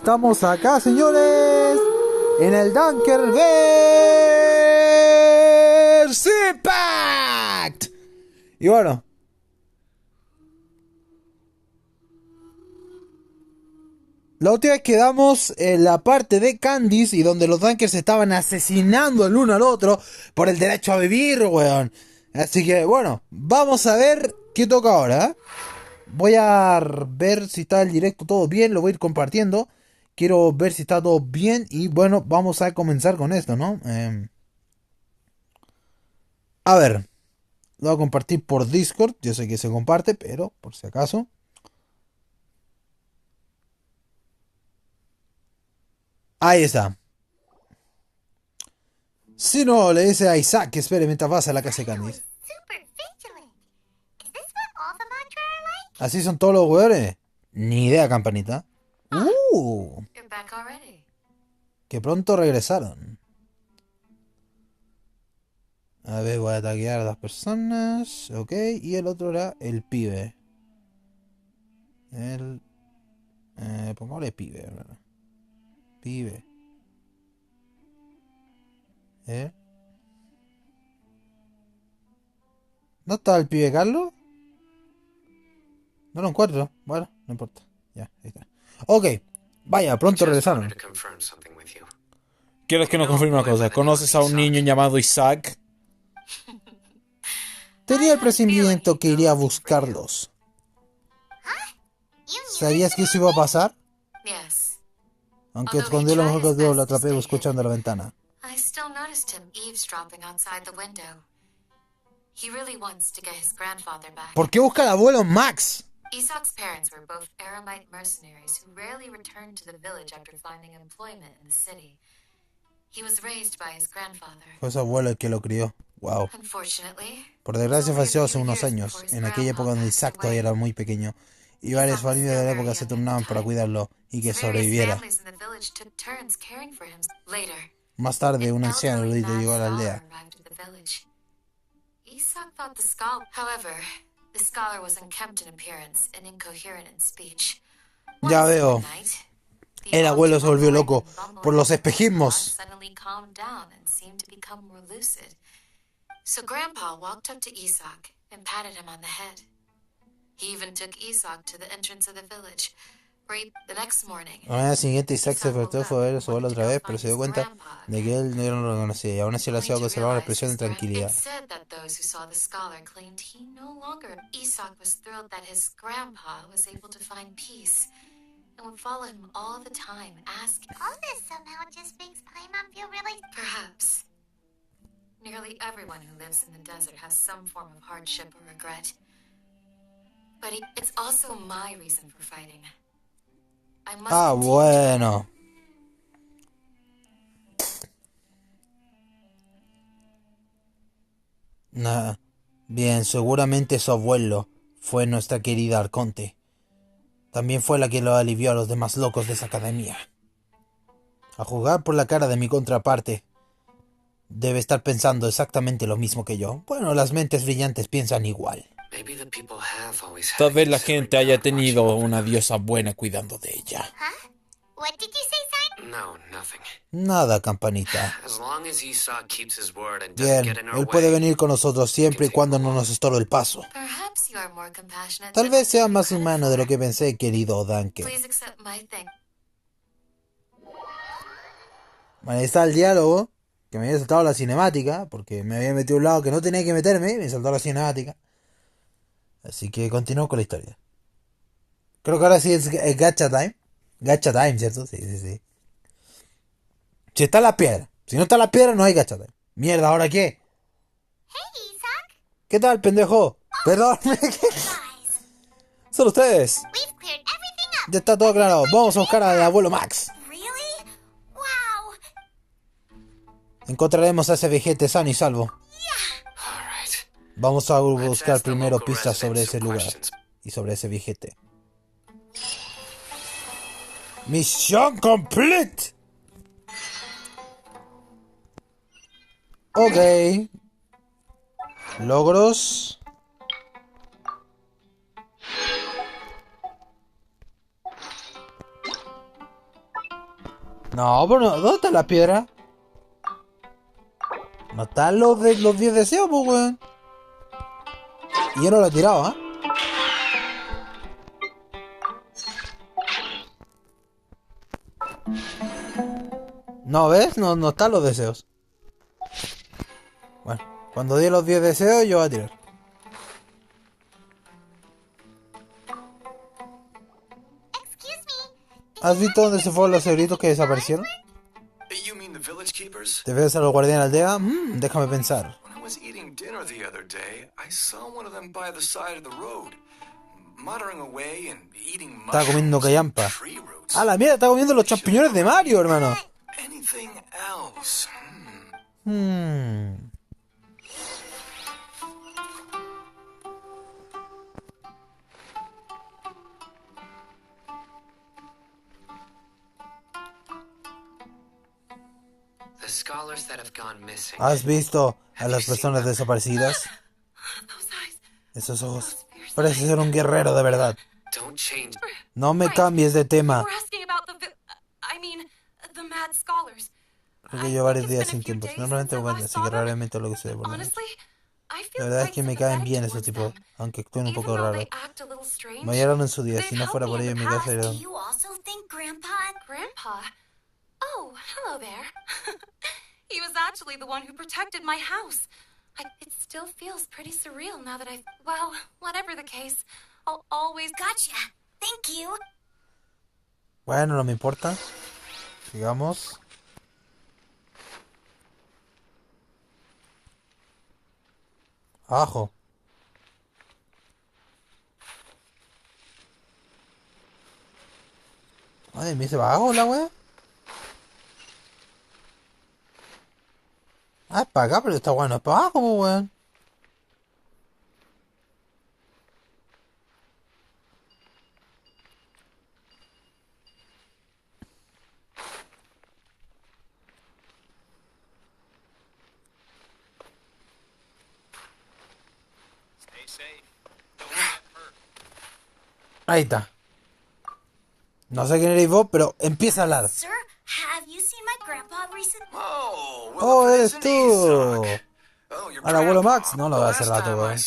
Estamos acá, señores, en el Dankerverse Impact. Y bueno, la última vez quedamos en la parte de Candice y donde los Dankers estaban asesinando el uno al otro por el derecho a vivir, weón. Así que, bueno, vamos a ver qué toca ahora, ¿eh? Voy a ver si está el directo todo bien, lo voy a ir compartiendo. Quiero ver si está todo bien y bueno, vamos a comenzar con esto, ¿no? A ver, lo voy a compartir por Discord. Yo sé que se comparte, pero por si acaso. Ahí está. Si no, le dice a Isaac que espere mientras vas a la casa de Candice. ¿Así son todos los jugadores? Ni idea, campanita. Que pronto regresaron. A ver, voy a taguear a las personas. Ok, y el otro era el pibe. Pongámosle pibe, ¿verdad? Pibe. ¿No está el pibe Carlos? No lo encuentro. Bueno, no importa. Ya, ahí está. Ok, vaya, pronto regresaron. ¿Quieres que nos confirme una cosa? ¿Conoces a un niño llamado Isaac? Tenía el presentimiento que iría a buscarlos. ¿Sabías que eso iba a pasar? Aunque escondió lo mejor que pudo, lo atrapé escuchando la ventana. ¿Por qué busca al abuelo Max? Isak's parents were both Aramite mercenaries who rarely returned to the village after finding employment in the city. He was raised by his grandfather. Fue su abuelo el que lo crió. Wow. Por desgracia falleció hace unos años, en aquella época donde Isaac todavía era muy pequeño, y varias familias de la época se turnaban para cuidarlo y que sobreviviera. Más tarde, un anciano erudito llegó a la aldea. Isaac thought the scholar, however, the scholar was unkempt in appearance and incoherent in speech. Ya veo. El abuelo se volvió loco por los espejismos. So Grandpa walked up to Isaac and patted him on the head. He even took Isaac to the entrance of the village. The next morning, A la mañana siguiente Isaac se despertó y fue a ver a su abuelo otra vez, pero se dio cuenta de que él no lo reconocía y aún así lo hacía conservar una expresión de tranquilidad. And would follow him all the time, asking, all this somehow just makes Paimon feel really... Perhaps. Nearly everyone who lives in the desert has some form of hardship or regret. But it's also my reason for fighting. I must bueno. Nada. Bien, seguramente su abuelo fue nuestra querida Arconte. También fue la que lo alivió a los demás locos de esa academia. A juzgar por la cara de mi contraparte, debe estar pensando exactamente lo mismo que yo. Bueno, las mentes brillantes piensan igual. Tal vez la gente haya tenido una diosa buena cuidando de ella. Nada, campanita. Bien, él puede venir con nosotros siempre y cuando no nos estorbe el paso. Tal vez sea más humano de lo que pensé, querido Danker. Bueno, ahí está el diálogo, que me había saltado la cinemática, porque me había metido a un lado que no tenía que meterme, me saltó la cinemática. Así que continúo con la historia. Creo que ahora sí es gacha time. Gacha time, ¿cierto? Sí. Si está la piedra. Si no está la piedra, no hay gacha time. Mierda, ¿ahora qué? Hey, Isaac. ¿Qué tal, pendejo? Perdón. Son ustedes. Ya está todo aclarado. Vamos a buscar al abuelo Max. Encontraremos a ese vejete sano y salvo. Vamos a buscar primero pistas sobre ese lugar y sobre ese vejete. ¡Misión complete! Ok. Logros. No, pero no, ¿dónde está la piedra? No están los 10 deseos, pues, weón. Y yo no lo he tirado, ¿ah? No, ¿ves? No están los deseos. Bueno, cuando dé los 10 deseos, yo voy a tirar. ¿Has visto dónde se fueron los cerditos que desaparecieron? ¿Te ves a los guardianes de la aldea? Déjame pensar. Estaba comiendo callampa. ¡Ah, la mierda! Está comiendo los champiñones de Mario, hermano. ¿Has visto a las personas desaparecidas? Esos ojos. Parece ser un guerrero de verdad. No me cambies de tema. Creo que llevo varios días sin tiempo. Normalmente me cuento, así que raramente lo que sucede por la noche. La verdad es que me caen bien esos tipos, aunque actúen un poco raro. Me hallaron en su día, si no fuera por ello en mi casa era... Oh, hello there. He was actually the one who protected my house. It still feels pretty surreal now that well, whatever the case, I'll always... Gotcha. Thank you. Bueno, no me importa. Sigamos. Abajo. Madre mía, ¿se va abajo la wea? Ah, es para acá, pero está bueno, es para abajo, weón. Ahí está. No sé quién eres vos, pero empieza a hablar. Oh, eres tú. Al abuelo Max. No lo veo hace rato, weón.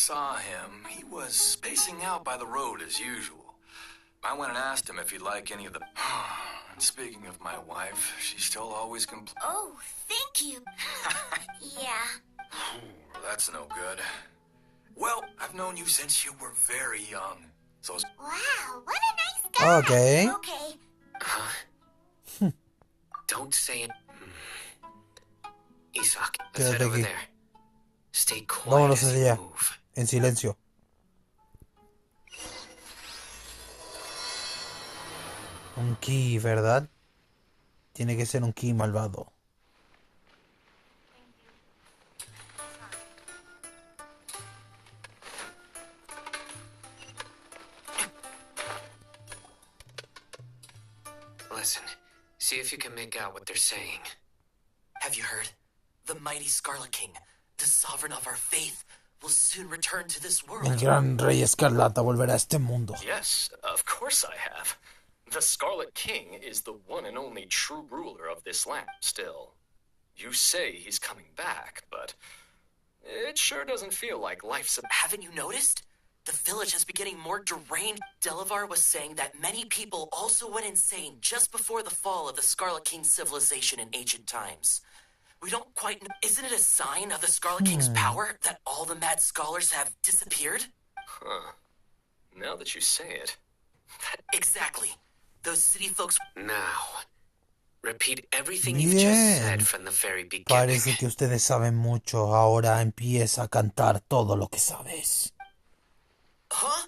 I went and asked him if he'd like any of the... And speaking of my wife, she still always complains... Oh, thank you. Yeah. That's no good. Well, I've known you since you were very young. So... Wow, what a nice guy. Okay. Okay. Don't say it. Isaac, let's Quédate head over aquí. there. Stay quiet Vámonos as hacia you allá. move. En silencio. Un ki, ¿verdad? Tiene que ser un ki malvado. Listen, see if you can make out what they're saying. Have you heard? The mighty Scarlet King, the sovereign of our faith, will soon return to this world. El gran rey escarlata volverá a este mundo. Yes, of course I have. The Scarlet King is the one and only true ruler of this land still. You say he's coming back, but it sure doesn't feel like life's... Haven't you noticed? The village has been getting more deranged. Delavar was saying that many people also went insane just before the fall of the Scarlet King's civilization in ancient times. We don't quite know. Isn't it a sign of the Scarlet King's power that all the mad scholars have disappeared? Huh. Now that you say it... Exactly. Those city folks... Now, repeat everything you've just said from the very beginning. Parece que ustedes saben mucho. Ahora empieza a cantar todo lo que sabes. Huh?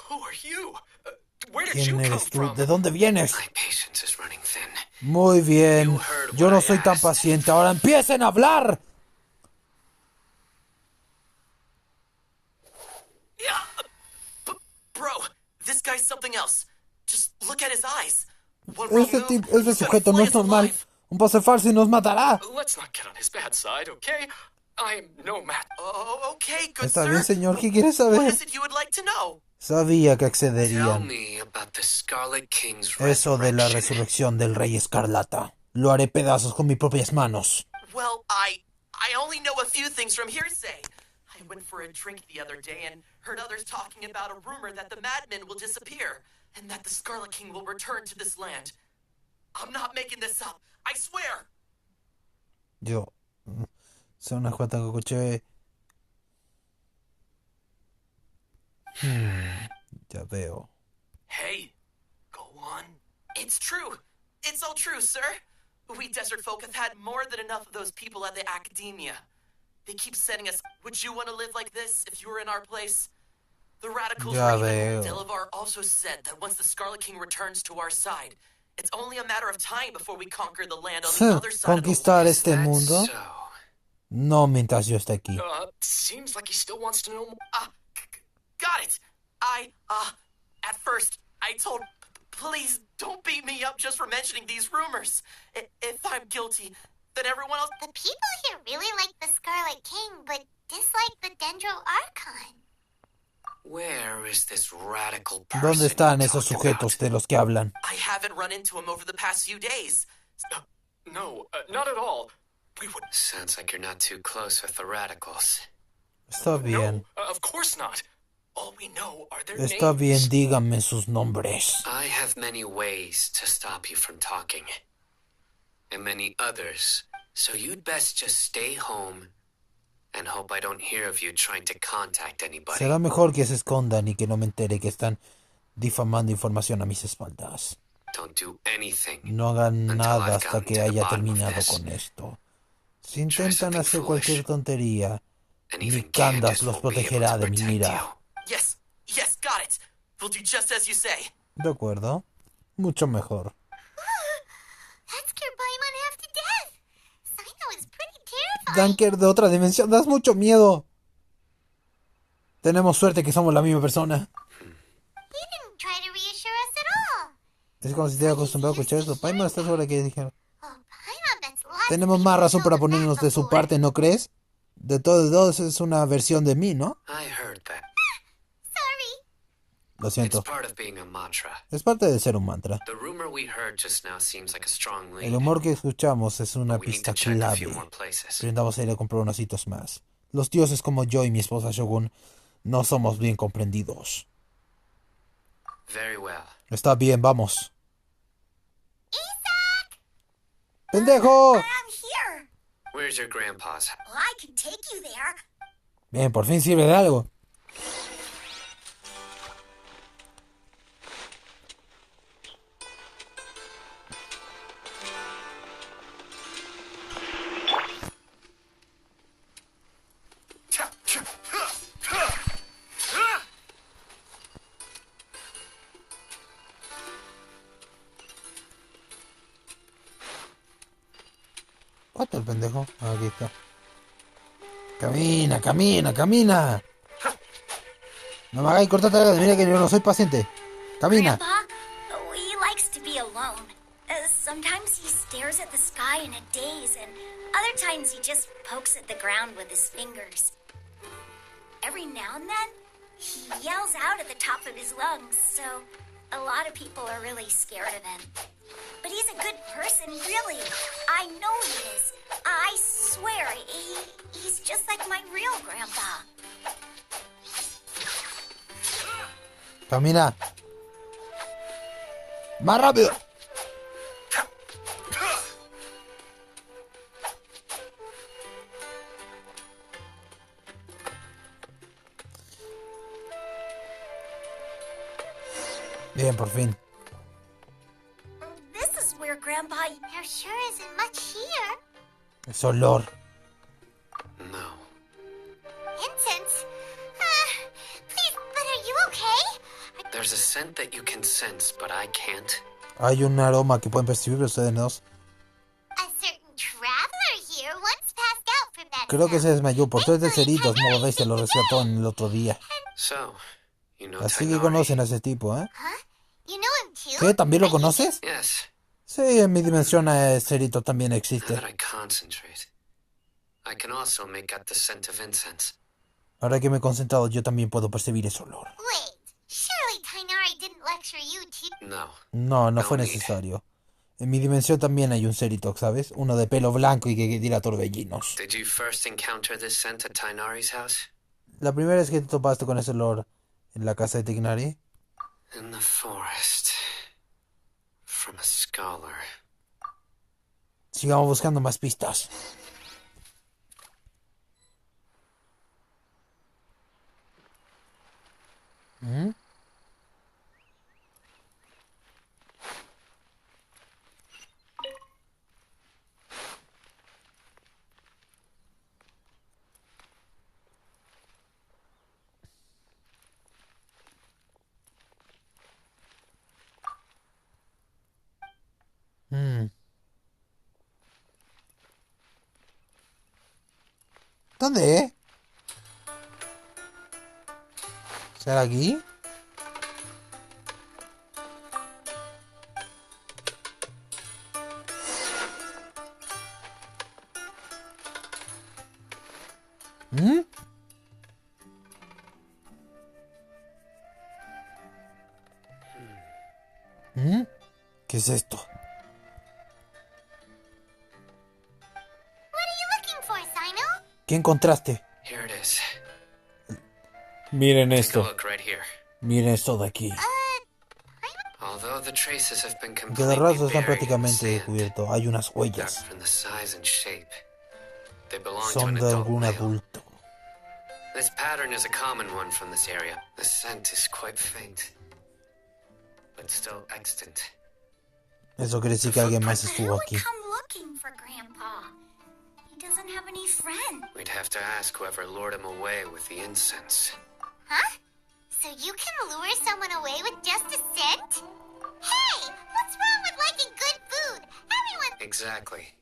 Who are you? Where did ¿Quién you come eres tú? from? ¿De dónde vienes? My patience is running thin. Muy bien. Yo no soy tan paciente. Ahora empiecen a hablar. Yeah. Bro, this guy's something else. Just look at his eyes. Este sujeto no es normal. Un pase falso y nos matará. Let's not get on his bad side, okay? I'm no match. Oh, okay, good Está sir. bien, señor. ¿Qué quiere What saber? is it you would like to know? Sabía que Tell accederían. me about the Scarlet King's Eso de la resurrection. resurrección del Rey Escarlata. Lo haré pedazos con mis propias manos. Well, I only know a few things from hearsay. I went for a drink the other day and heard others talking about a rumor that the madmen will disappear and that the Scarlet King will return to this land. I'm not making this up. I swear. Yo. Sono una cuanta que escuché. Ya veo. Hey, go on. It's true. It's all true, sir. We desert folk have had more than enough of those people at the academia. They keep sending us, would you want to live like this if you were in our place? The radicals Ya were even. veo. Delavar also said that once the Scarlet King returns to our side, it's only a matter of time before we conquer the land on the other side of the Conquistar world. este mundo. So, No mientras yo esté aquí. Seems like he still wants to know more. Got it. At first, I told, please don't beat me up just for mentioning these rumors. If I'm guilty, then everyone else. The people here really like the Scarlet King, but dislike the Dendro Archon. where is this radical person ¿Dónde están you esos talked sujetos about? de los que hablan? I haven't run into him over the past few days. No, not at all. We would. Sounds like you're not too close with the radicals. Está bien. No, of course not. All we know are their Está names. bien, díganme sus nombres. I have many ways to stop you from talking. And many others. So you'd best just stay home and hope I don't hear of you trying to contact anybody. Será mejor que se escondan y que no me entere que están difamando información a mis espaldas. Don't do anything. No hagan Until nada I've hasta gotten que to the haya bottom of terminado this. con esto. Si intentan something hacer cualquier foolish. tontería, And ni even Candace Candace los won't be able protegerá to de mi protect ira. you. Yes, got it. We'll do just as you say. ¿De acuerdo? Mucho mejor. That scared Paimon half to death. Sino is pretty terrifying. Danker de otra dimensión, das mucho miedo. Tenemos suerte que somos la misma persona. He didn't try to reassure us at all. Es como si estuviera acostumbrado a escuchar eso. Paimon, ¿estás segura que dijeron? Oh, Paimon bets lots Tenemos of más people razón para told us ponernos that de su before. parte, ¿no crees? De todos es una versión de mí, ¿no? I heard that. Sorry. Lo It's siento. part of being a mantra. Es parte de ser un mantra. The rumor we heard just now seems like a strong lead. El humor que escuchamos es una We need pista to check a clave. few more places. Pero vamos a ir a comprar unos sitios más. Los dioses como yo y mi esposa Shogun no somos bien comprendidos. Very well. Está bien, vamos. ¡Pendejo! I'm here. Where's your grandpa's? Well, I can take you there. Bien, por fin sirve de algo. ¿Cuánto el pendejo? Aquí está. Camina, camina, camina. No me hagáis cortar tarde, mira que yo no soy paciente. Camina. Grandpa, he likes to be alone. Sometimes he stares at the sky in a daze, and other times he just pokes at the ground with his fingers. Every now and then, he yells out at the top of his lungs, so a lot of people are really scared of him. But he's a good person, really. I know he is. I swear, he's just like my real grandpa. Camina. Más rápido. Bien, por fin. This is where Grandpa... There sure isn't much here. Es olor. No. Incense. Please, but are you okay? There's a scent that you can sense, but I can't. Hay un aroma que pueden percibir ustedes dos. A certain traveler here once passed out from that Creo que se smell. desmayó por 3 de ceritos. Modo se lo rescató en el otro día. So, you know Así que Tainari? conocen a ese tipo, ¿eh? You know him too? ¿Qué? ¿También lo conoces? Yes. Sí, en mi dimensión cerito también Now existe. that I concentrate, I can also make out the scent of incense. Ahora que me he concentrado, yo también puedo percibir ese olor. Wait, Surely Tainari didn't lecture you too. No, no fue necesario. En mi dimensión también hay un Ceritox, ¿sabes? Uno de pelo blanco y que tira torbellinos. Did you first encounter this scent at Tainari's house? La primera vez que te topaste con ese olor en la casa de Tignari. In the forest. From a scholar. Sigamos buscando más pistas. ¿Mm? ¿Dónde? ¿Será aquí? ¿Mm? ¿Mm? ¿Qué es esto? ¿Qué encontraste? Here it is. Miren Take a esto. look right here. Miren esto de aquí. Although the traces have been Que los completely rastros están buried in prácticamente sand, descubiertos. Hay unas dark huellas. from the size and shape. They belong to Son an de adult algún male. adulto. This pattern is a common one from this area. The scent is quite faint, but still extant. Eso quiere decir que alguien más estuvo aquí. Come looking for Grandpa. He doesn't have any friends. We'd have to ask whoever lured him away with the incense. Huh? So you can lure someone away with just a scent? Hey, what's wrong with liking good food? Everyone... Exactly.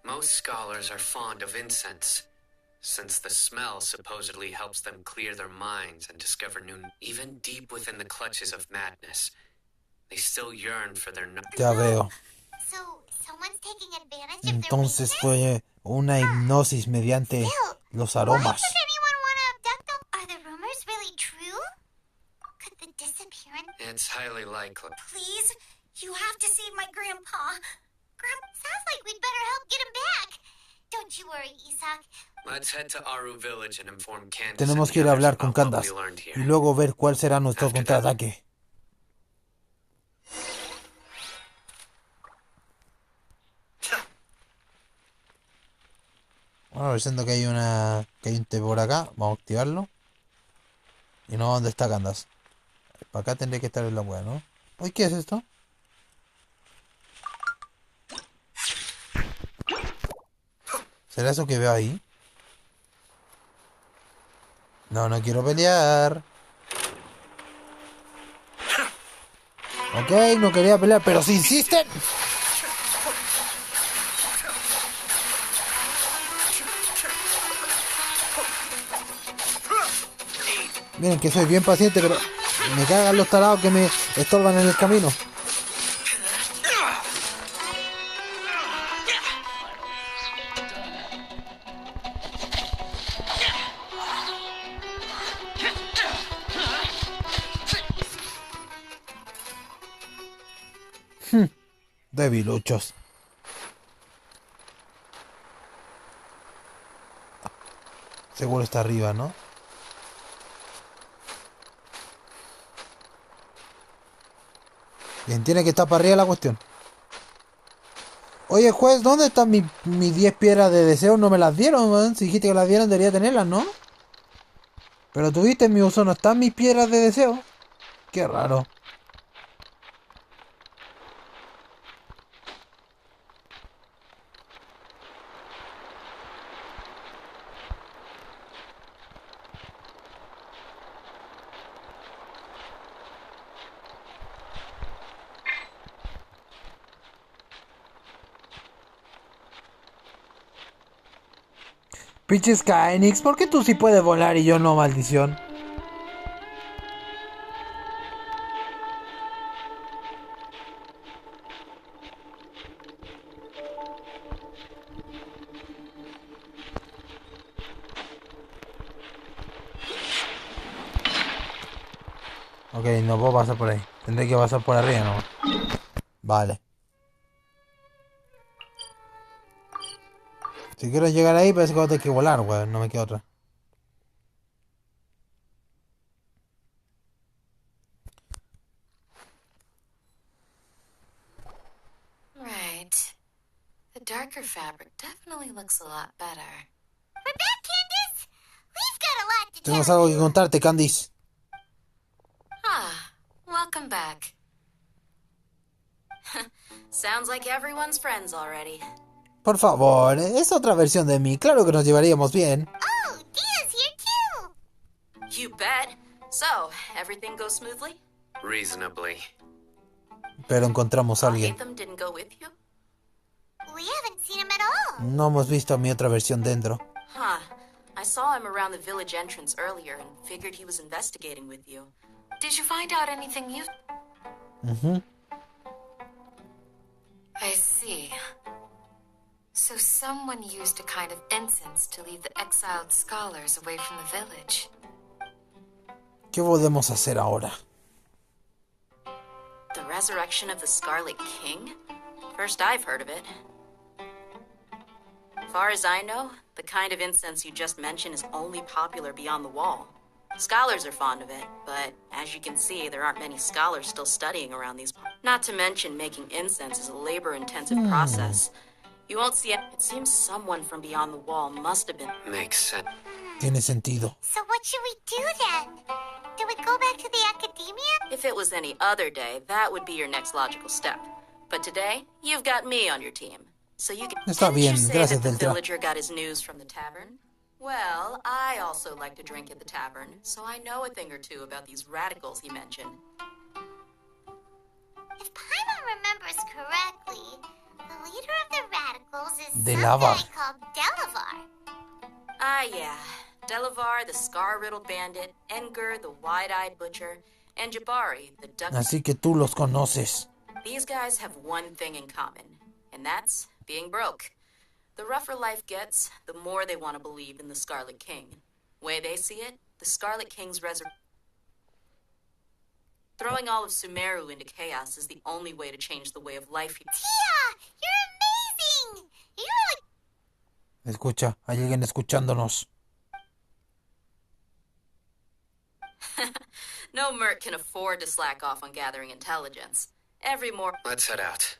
Most scholars are fond of incense, since the smell supposedly helps them clear their minds and discover new... Even deep within the clutches of madness, they still yearn for their... Ya veo. So, someone's taking advantage of their Entonces weakness? fue una hipnosis mediante los Why aromas. would anyone want to abduct them? Are the rumors really true? Could the disappearance... It's highly likely. Please, you have to save my Grandpa. Sounds like we'd better help get him back. Don't you worry, Isak. Let's head to Aru Village and inform Candace. Tenemos and que ir the a others hablar con about what Candace we learned here. y luego ver cuál será nuestro contraataque. Bueno, siento que hay un té por acá. Vamos a activarlo. Y no, ¿dónde está Candace? Para acá tendría que estar en la wea, ¿no? Uy, ¿qué es esto? ¿Será eso que veo ahí? No, no quiero pelear. Ok, no quería pelear, pero si insisten. Miren que soy bien paciente, pero me cagan los tarados que me estorban en el camino. Debiluchos. Seguro está arriba, ¿no? Bien, tiene que estar para arriba la cuestión. Oye, juez, ¿dónde están mis 10 piedras de deseo? No me las dieron, man. Si dijiste que las dieron, debería tenerlas, ¿no? Pero tuviste en mi uso, ¿no están mis piedras de deseo? Qué raro. Pinches Kaenix, ¿por qué tú sí puedes volar y yo no, maldición? Ok, no puedo pasar por ahí. Tendré que pasar por arriba, ¿no? Vale. Si quiero llegar ahí, parece que voy a tener que volar, weón. No me queda otra. Right. The darker fabric definitely looks a lot better. We're back, Candace! We've got a lot to Tenemos tell algo que you. contarte, Candice. Ah, welcome back. Sounds like everyone's friends already. Por favor, es otra versión de mí. Claro que nos llevaríamos bien. Oh, Dia's here too! You bet. So, everything goes smoothly? Reasonably. Pero encontramos a alguien. Them didn't go with you? We haven't seen him at all. No hemos visto a mi otra versión dentro. Huh. I saw him around the village entrance earlier and figured he was investigating with you. Did you find out anything you... I see. So someone used a kind of incense to lead the exiled scholars away from the village. ¿Qué podemos hacer ahora? The resurrection of the Scarlet King? First I've heard of it. Far as I know, the kind of incense you just mentioned is only popular beyond the wall. Scholars are fond of it, but as you can see, there aren't many scholars still studying around these parts. Not to mention making incense is a labor-intensive process. You won't see it. It seems someone from beyond the wall must have been... Makes sense. Tiene sentido. So what should we do then? Do we go back to the academia? If it was any other day, that would be your next logical step. But today, you've got me on your team. So you can... Está bien, Didn't you say gracias, that the Delta. villager got his news from the tavern? Well, I also like to drink at the tavern, so I know a thing or two about these radicals he mentioned. If Paimon remembers correctly, the leader of the radicals is some Delavar. guy called Delavar. Ah, yeah. Delavar, the scar-riddled bandit, Enger, the wide-eyed butcher, and Jabari, the duck... Así que tú los conoces. These guys have one thing in common, and that's being broke. The rougher life gets, the more they want to believe in the Scarlet King. Way they see it, the Scarlet King's throwing all of Sumeru into chaos is the only way to change the way of life. Tia, you're amazing! You're like... Escucha, hay alguien escuchándonos. No merc can afford to slack off on gathering intelligence. Every more... Let's head out.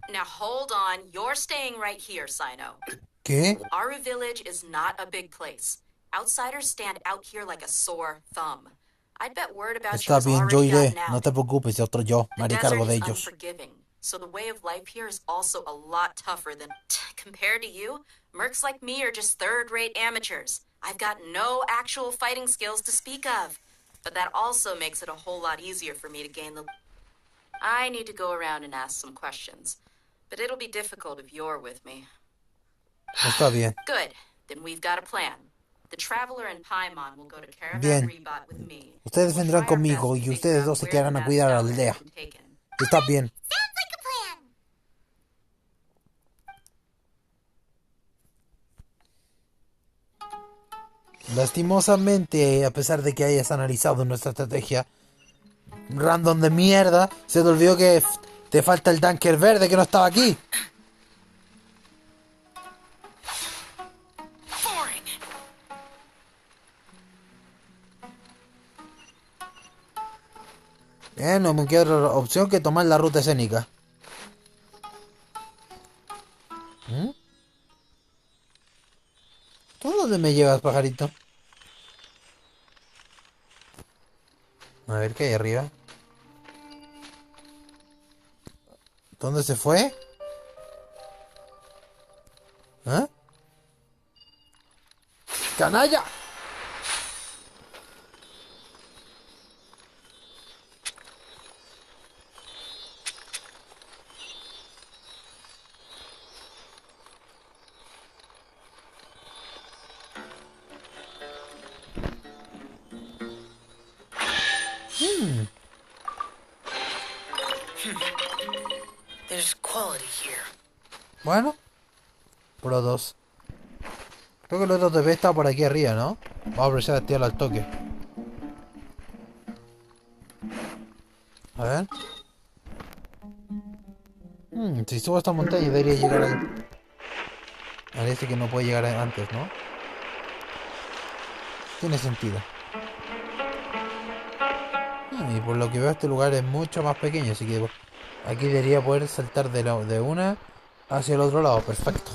Now hold on, you're staying right here, Sino. ¿Qué? Aru Village is not a big place. Outsiders stand out here like a sore thumb. I'd bet word about you Está is bien, yo already iré. gotten out. No te preocupes, otro yo. Me The haré cargo desert de is ellos. unforgiving, so the way of life here is also a lot tougher than... Compared to you, mercs like me are just third-rate amateurs. I've got no actual fighting skills to speak of. But that also makes it a whole lot easier for me to gain the... I need to go around and ask some questions. But it'll be difficult if you're with me. Está bien. Good. Then we've got a plan. The Traveler and Paimon will go to Caravan Bien. Rebot with me. Ustedes We'll vendrán try our conmigo best y to ustedes figure dos out se where quedarán the a cuidar a la Master aldea. has been taken. Está bien. Sounds like a plan. Lastimosamente, a pesar de que hayas analizado nuestra estrategia random de mierda, se te olvidó que te falta el tanker verde que no estaba aquí. No me queda otra opción que tomar la ruta escénica. ¿Tú dónde me llevas, pajarito? A ver qué hay arriba. ¿Dónde se fue? ¿Ah? ¡Canalla! There's quality here. Bueno. Pro 2. Creo que el otro TV está por aquí arriba, ¿no? Vamos a aprovechar de tirarlo al toque. A ver. Si subo a esta montaña debería llegar ahí. Parece que no puede llegar antes, ¿no? Tiene sentido. Y por lo que veo este lugar es mucho más pequeño, así que aquí debería poder saltar de una hacia el otro lado. Perfecto.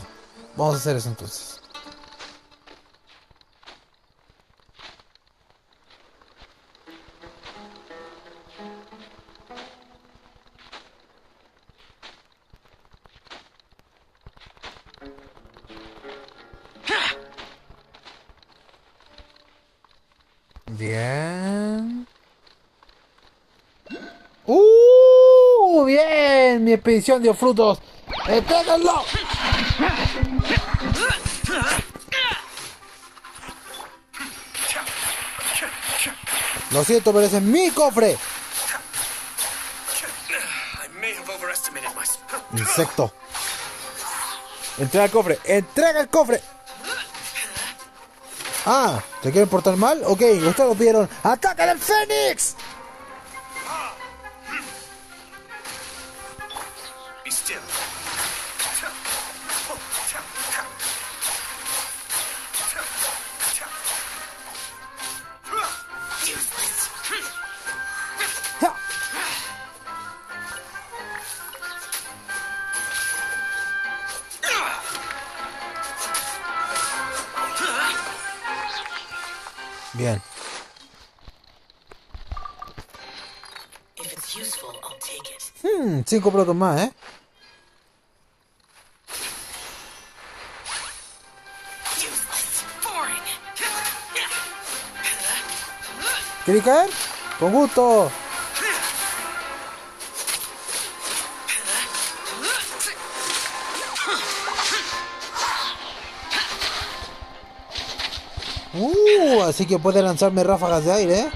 Vamos a hacer eso entonces. Bien. Bien. Mi expedición dio frutos. ¡Entréguenlo! Lo siento, pero ese es mi cofre. Insecto. Entrega el cofre. ¡Entrega el cofre! Ah, ¿te quieren portar mal? Ok, ustedes lo pidieron. ¡Ataca al Fénix! Bien. 5 protos más, ¿eh? ¿Queréis caer? Con gusto. Así que puede lanzarme ráfagas de aire, ¿eh?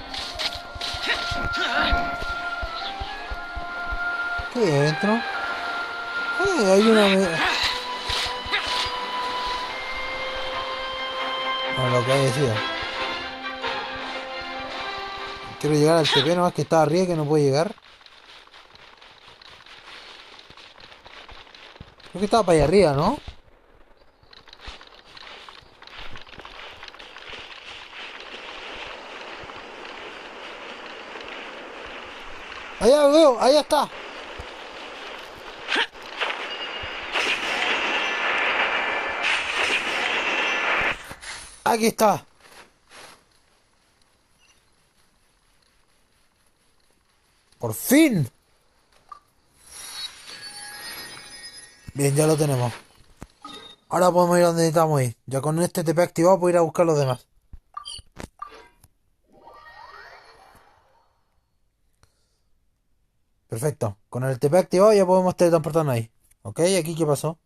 ¿Qué hay adentro? Hay una... Bueno, lo que hay decidido. Quiero llegar al TP nomás que está arriba que no puedo llegar. Creo que estaba para allá arriba, ¿no? Allá lo veo, allá está. Aquí está. Por fin. Bien, ya lo tenemos. Ahora podemos ir a donde necesitamos ir. Ya con este TP activado puedo ir a buscar los demás. Perfecto. Con el TP activado ya podemos teletransportarnos ahí. Ok, ¿aquí qué pasó?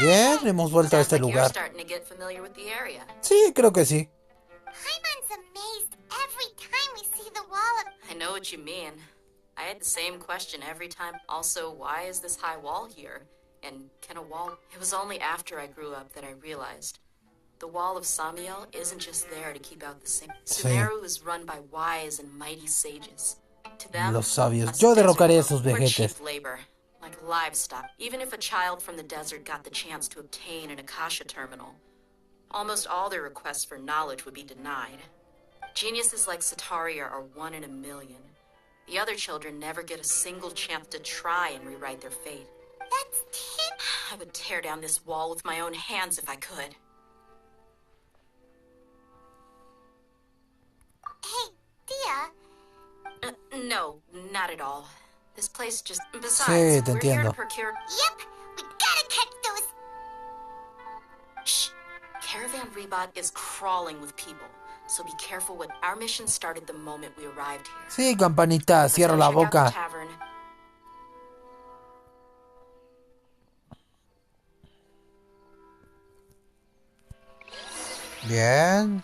Bien, hemos vuelto a este lugar. Sí, creo que sí. I know what you mean. I had the same question every time. Also, why is this high wall here? And can a wall... It was only after I grew up that I realized. The wall of Samiel isn't just there to keep out the same. Sumeru is run by wise and mighty sages. To them, los sabios. Yo derrocaré a esos vejetes. Labor, like livestock. Even if a child from the desert got the chance to obtain an Akasha terminal, almost all their requests for knowledge would be denied. Geniuses like Sataria are 1 in a million. The other children never get a single chance to try and rewrite their fate. That's Tim. I would tear down this wall with my own hands if I could. Hey, Dia. No, not at all. This place just... Besides, sí, te we're here to entiendo. procure... Yep, we gotta catch those... Shh. Caravan Rebot is crawling with people. So be careful what our mission started the moment we arrived here. Sí, campanita, cierra la boca. Bien.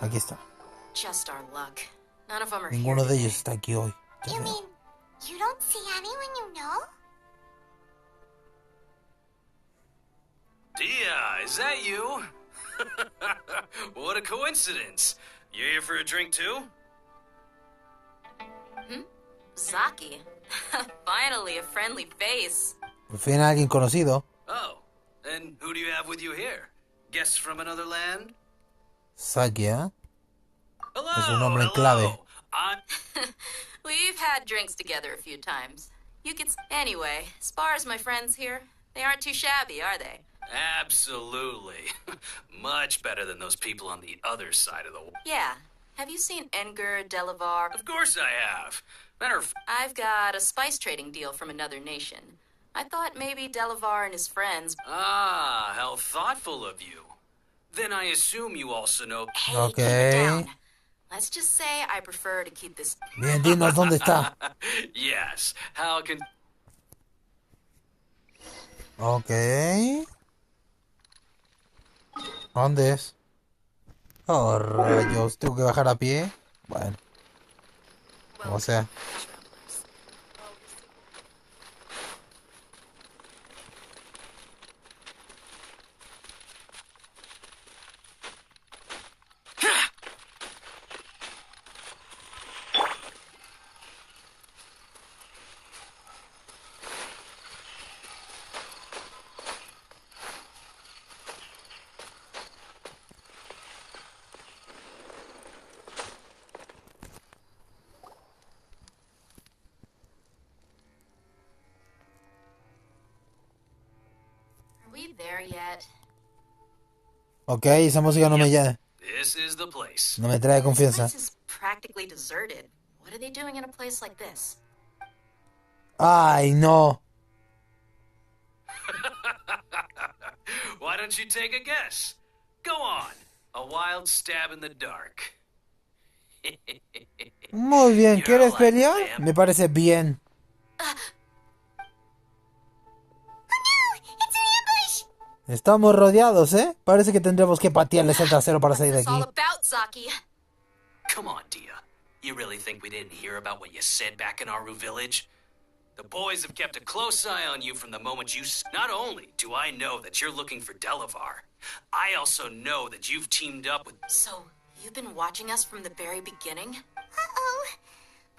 Aquí está. Just our luck. None of them are Ninguno here de today. ellos está aquí hoy. You mean you don't see anyone you know? Dia, is that you? What a coincidence. You here for a drink too? Zaki. Finally, a friendly face. Por fin alguien conocido. Oh, and who do you have with you here? Guests from another land? Saki, ¿eh? Hello, Es un nombre en clave. hello. I'm... We've had drinks together a few times. You could... Anyway, as far as my friends here, they aren't too shabby, are they? Absolutely. Much better than those people on the other side of the world. Yeah. Have you seen Edgar, Delavar? Of course I have. Matter of I've got a spice trading deal from another nation. I thought maybe Delavar and his friends... Ah, how thoughtful of you. Then I assume you also know... Hey, Okay. keep it down. Let's just say I prefer to keep this... Bien, dinos dónde está. Yes, how can... Ok. ¿Dónde es? Oh, rayos. ¿Tengo que bajar a pie? Bueno. O sea. Are we there yet? Ok, esa música no me llama. This is the place. No me trae This confianza. place is practically deserted. What are they doing in a place like this? Ay, no. Why don't you take a guess? Go on. A wild stab in the dark. Muy bien, ¿quieres pelear? Me parece bien. Estamos rodeados, ¿eh? Parece que tendremos que patearles el trasero para salir de What's this all aquí. about, Zaki? Come on, Dia. You really think we didn't hear about what you said back in Aru village? The boys have kept a close eye on you from the moment you... Not only do I know that you're looking for Delavar, I also know that you've teamed up with... So, you've been watching us from the very beginning? Uh-oh.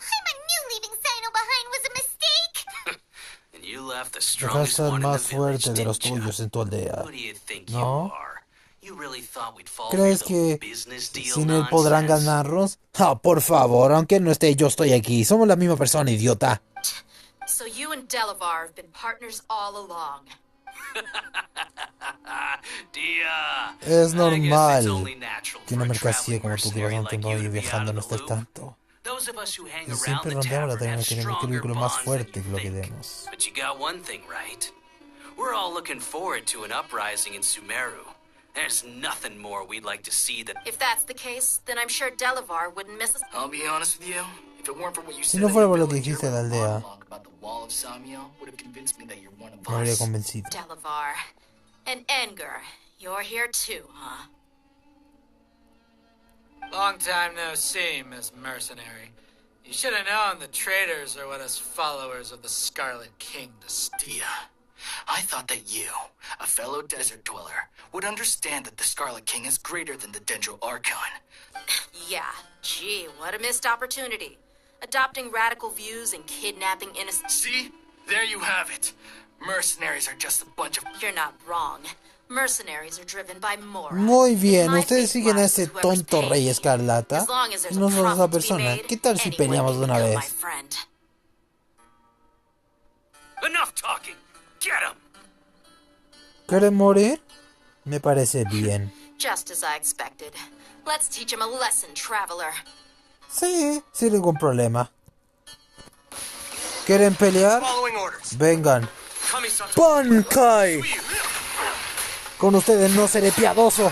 I knew leaving Sino behind was a mistake. And you left the Dejaste strongest al one in the más village, fuerte de los didn't ya? tuyos en tu aldea. Who do you think No. you are? You really thought we'd fall ¿Crees for the que business deal sin él podrán nonsense? ganarnos? Ah, por favor, aunque él no esté, yo estoy aquí. Somos la misma persona, idiota. So you and Delavar have been partners all along. Dia, Es I guess it's normal only natural que for una a mercancía traveling como tú que mercenary lleva un like tiempo you ahí to be viajando out no of the esté loop. tanto. Those of us who hang Y around siempre the rondeamos la tavern have tenemos que tener un stronger vínculo más bonds than fuerte you que lo que think. demos. But you got one thing right. We're all looking forward to an uprising in Sumeru. There's nothing more we'd like to see that... If that's the case, then I'm sure Delavar wouldn't miss us. I'll be honest with you. If it weren't for what you Si said no in fuera the por lo que village, dijiste de your la aldea, monologue about the wall of Samiel would have convinced me that you're one of me habría us. convencido. Delavar. And Edgar, you're here too, huh? Long time no see, Miss Mercenary. You should have known the traitors are what us followers of the Scarlet King despise. Dia, I thought that you, a fellow desert dweller, would understand that the Scarlet King is greater than the Dendro Archon. Yeah, gee, what a missed opportunity. Adopting radical views and kidnapping innocent... See? There you have it. Mercenaries are just a bunch of... You're not wrong. Mercenaries are driven by morals. Muy bien, My ustedes faith siguen a lies ese with whoever's tonto paying rey me. escarlata. As long as there's a No somos esa profit to be persona. made, ¿Qué tal si anyone peleamos can de una kill my vez? friend. Enough talking! Get him! ¿Quieren morir? Me parece bien. Just as I expected. Let's teach him a lesson, traveler. Sí, sin ningún problema. ¿Quieren pelear? Following orders. Vengan. Kami-sato. ¡Bankai! Con ustedes no seré piadoso.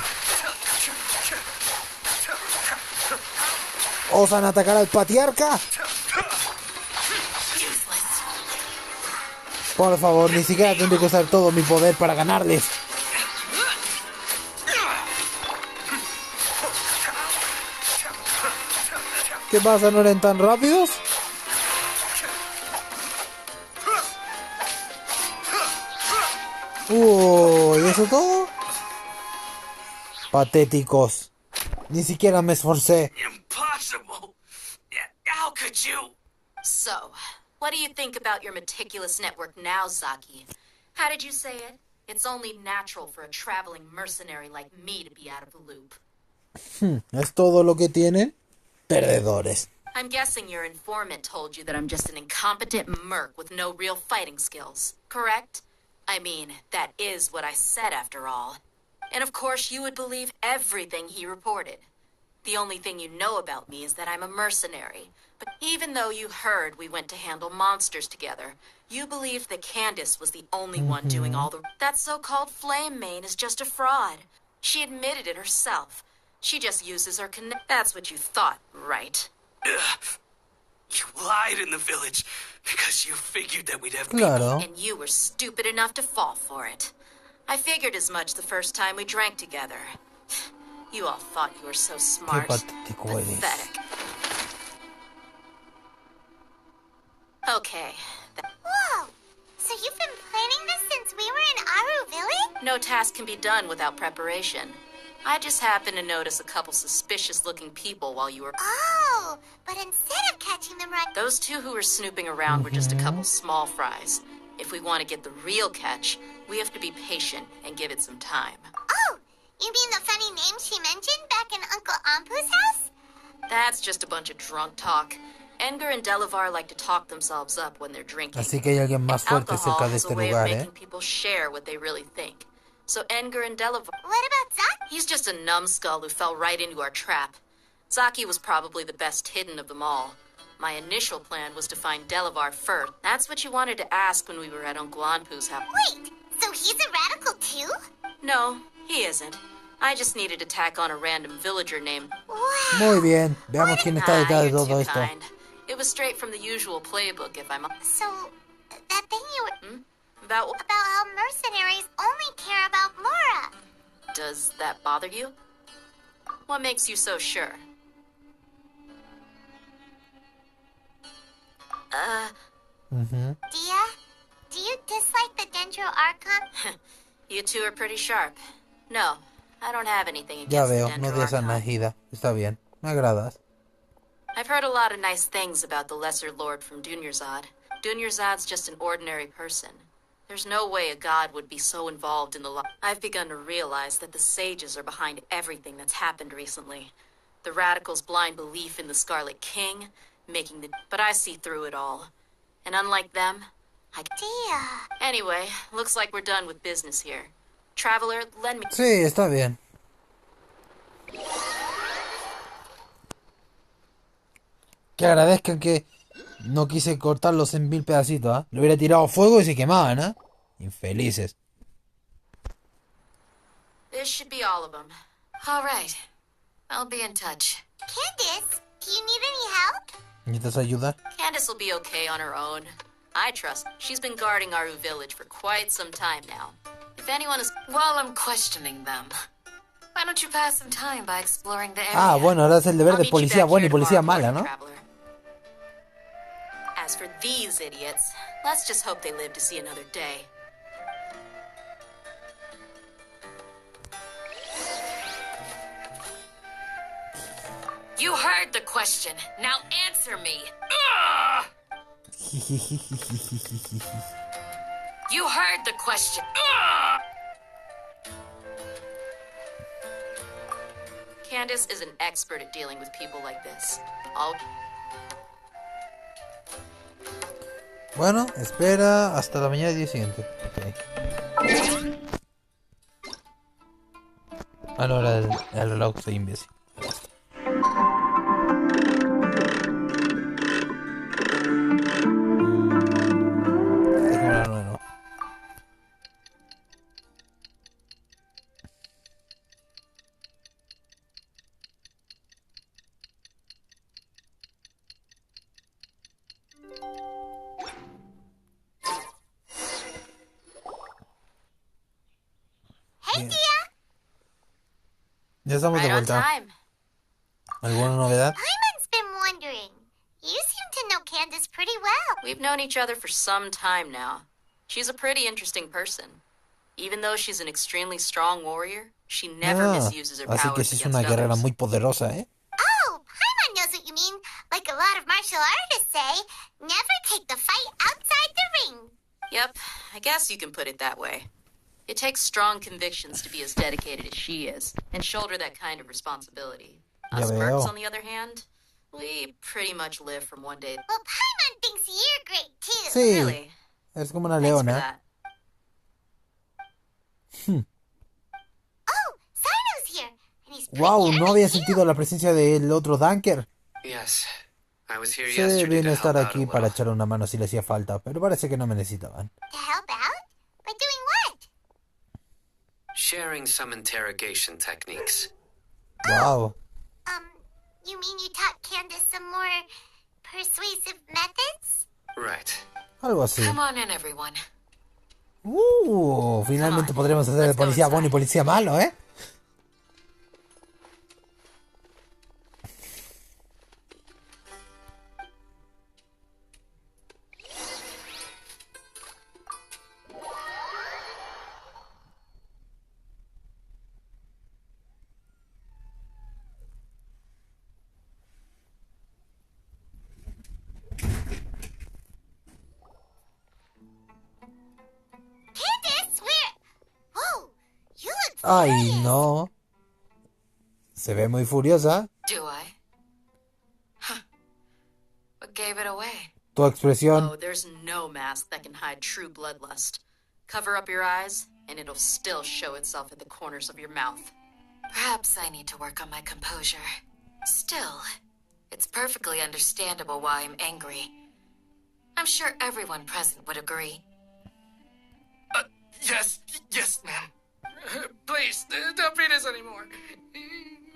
¿Osan atacar al patriarca? Por favor, ni siquiera tendré que usar todo mi poder para ganarles. ¿Qué pasa? ¿No eran tan rápidos? Uy, eso todo? Patéticos. Ni siquiera me esforcé. Impossible! How could you? So, what do you think about your meticulous network now, Zaki? How did you say it? It's only natural for a traveling mercenary like me to be out of the loop. ¿Es todo lo que tienen? Perdedores. I'm guessing your informant told you that I'm just an incompetent merc with no real fighting skills, correct? I mean, that is what I said after all. And of course you would believe everything he reported. The only thing you know about me is that I'm a mercenary. But even though you heard we went to handle monsters together, you believed that Candace was the only one doing all the... That so-called flame main is just a fraud. She admitted it herself. She just uses her That's what you thought, right? You lied in the village because you figured that we'd have Claro. And you were stupid enough to fall for it. I figured as much the first time we drank together. You all thought you were so smart. Pathetic. Okay. Whoa! So you've been planning this since we were in Aru Village? No task can be done without preparation. I just happened to notice a couple suspicious-looking people while you were... Oh, but instead of catching them right... Those two who were snooping around were just a couple small fries. If we want to get the real catch, we have to be patient and give it some time. Oh, you mean the funny name she mentioned back in Uncle Ampu's house? That's just a bunch of drunk talk. Edgar and Delavar like to talk themselves up when they're drinking. Así que hay alguien más fuerte Alcohol cerca de has a este way lugar, of making people share what they really think. So Edgar and Delavar... What about Zaki? He's just a numbskull who fell right into our trap. Zaki was probably the best hidden of them all. My initial plan was to find Delavar first. That's what you wanted to ask when we were at Uncle Anpu's house. Wait, so he's a radical too? No, he isn't. I just needed to tack on a random villager named... Wow. Muy bien. Veamos quién está detrás de you're todo too esto. kind. It was straight from the usual playbook, if I'm... So, that thing you were... About... About how mercenaries only care about Mora. Does that bother you? What makes you so sure? Dia, do you dislike the Dendro Archon? You two are pretty sharp. No, I don't have anything Ya against the veo, Dendro no digas Archon. nada. Está bien. Me agradas. I've heard a lot of nice things about the Lesser Lord from Dunyarzad. Dunyarzad's just an ordinary person. There's no way a god would be so involved in the law. I've begun to realize that the sages are behind everything that's happened recently. The radicals' blind belief in the Scarlet King, making the... But I see through it all. And unlike them, Dia. Anyway, looks like we're done with business here. Traveler, lend me... Sí, está bien. Que agradezcan que no quise cortarlos en 1000 pedacitos, ¿ah? Le hubiera tirado fuego y se quemaban, ¿ah? Infelices. This should be all of them. All right. I'll be in touch. Candace, do you need any help? ¿Necesitas ayuda? Candace will be okay on her own. I trust. She's been guarding Aru Village for quite some time now. If anyone is... While I'm questioning them, why don't you pass some time by exploring the area? Ah, bueno, ahora es el deber I'll de meet you policía back buena y here policía tomorrow mala, morning, ¿no? Traveler. As for these idiots, let's just hope they live to see another day. You heard the question. Now answer me. You heard the question. Candace is an expert at dealing with people like this. All... Bueno, espera hasta la mañana del día siguiente. Okay. Ah, no, era el reloj, soy imbécil. Hey, Dia. Ya estamos de Right on vuelta. time. ¿Alguna novedad? Paimon's been wondering. You seem to know Candace pretty well. We've known each other for some time now. She's a pretty interesting person. Even though she's an extremely strong warrior, she never misuses her Así que powers sí es against una guerrera others. muy poderosa, ¿eh? Oh, Paimon knows what you mean. Like a lot of martial artists say, never take the fight outside the ring. Yep, I guess you can put it that way. It takes strong convictions to be as dedicated as she is, and shoulder that kind of responsibility. Ya Us veo. mercs, on the other hand, we pretty much live from one day. Well, Paimon thinks you're great too. Sí, Really? es como una Thanks for leona. that. Oh, Sino's here, and he's Wow, prettier no than había you. sentido la presencia del otro Danker. Yes. I was here Se yesterday vino a to estar help out a aquí para little. echar una mano si le hacía falta, pero parece que no me necesitaban. To help out? By doing what? Sharing some interrogation techniques. Wow. You mean you taught Candace some more persuasive methods? Right. Algo así. Come on in, everyone. Finalmente podremos hacer de policía bueno y policía malo, ¿eh? Candace, where? Whoa, you look Ay, furious. no. Se ve muy furiosa. Do I? Huh. What gave it away? Tu expresión. Oh, there's no mask that can hide true bloodlust. Cover up your eyes, and it'll still show itself at the corners of your mouth. Perhaps I need to work on my composure. Still, it's perfectly understandable why I'm angry. I'm sure everyone present would agree. Yes, ma'am. Please, don't beat us anymore.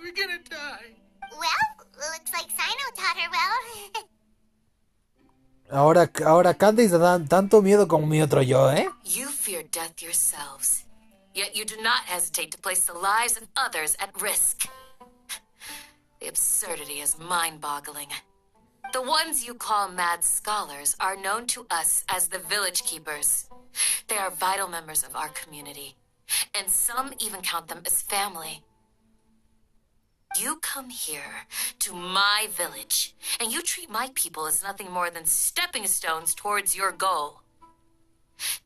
We're gonna die. Well, looks like Sino taught her well. Ahora Candice da tanto miedo como mi otro yo, ¿eh? You fear death yourselves, yet you do not hesitate to place the lives of others at risk. The absurdity is mind-boggling. The ones you call mad scholars are known to us as the Village Keepers. They are vital members of our community, and some even count them as family. You come here to my village, and you treat my people as nothing more than stepping stones towards your goal.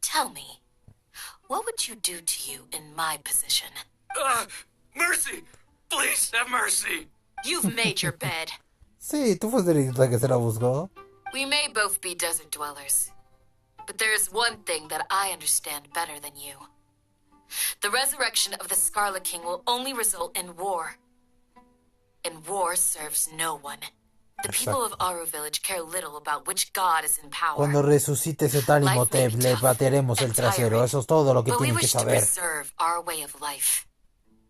Tell me, what would you do to you in my position? Mercy! Please have mercy! You've made your bed. Sí, tú fuiste la que se la buscó. We may both be desert dwellers, but there is one thing that I understand better than you. The resurrection of the Scarlet King will only result in war. And war serves no one. The people of Aru Village care little about which god is in power. Cuando resucite ese tal Imhotep, le bateremos el trasero. Eso es todo lo que But we tienen que wish to saber. preserve our way of life.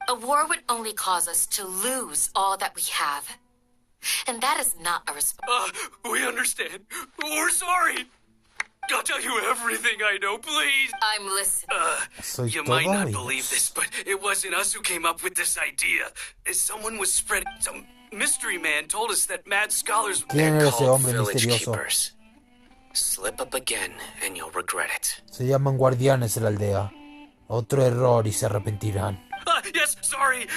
A war would only cause us to lose all that we have. And that is not a response. We understand. We're sorry. I'll tell you everything I know, please. I'm listening. You might not believe this, but it wasn't us who came up with this idea. Someone was spreading. Some mystery man told us that mad scholars. ¿Quién era ese hombre Village misterioso? keepers. Slip up again and you'll regret it. Se llaman guardianes de la aldea. Otro error y se arrepentirán. Yes, sorry.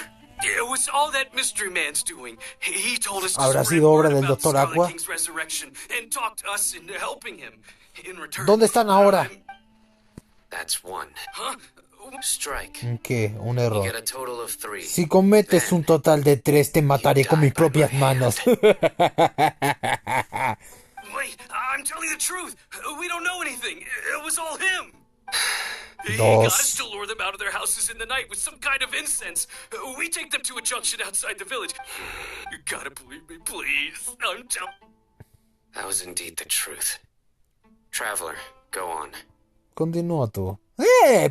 It was all that mystery man's doing. He told us to ¿Habrá spread sido obra word del about Dr. Scarlet Aqua? King's resurrection and talked us into helping him. In return, ¿Dónde están ahora? That's one. Huh? Strike. ¿Qué? Un You error. get a total of 3. Si cometes un total de 3, te mataré con mis propias manos. Wait, I'm telling the truth. We don't know anything. It was all him. He got us to lure them out of their houses in the night with some kind of incense. We take them to a junction outside the village. You gotta believe me, please. I'm telling. That was indeed the truth. Traveler, go on. Continúa tú.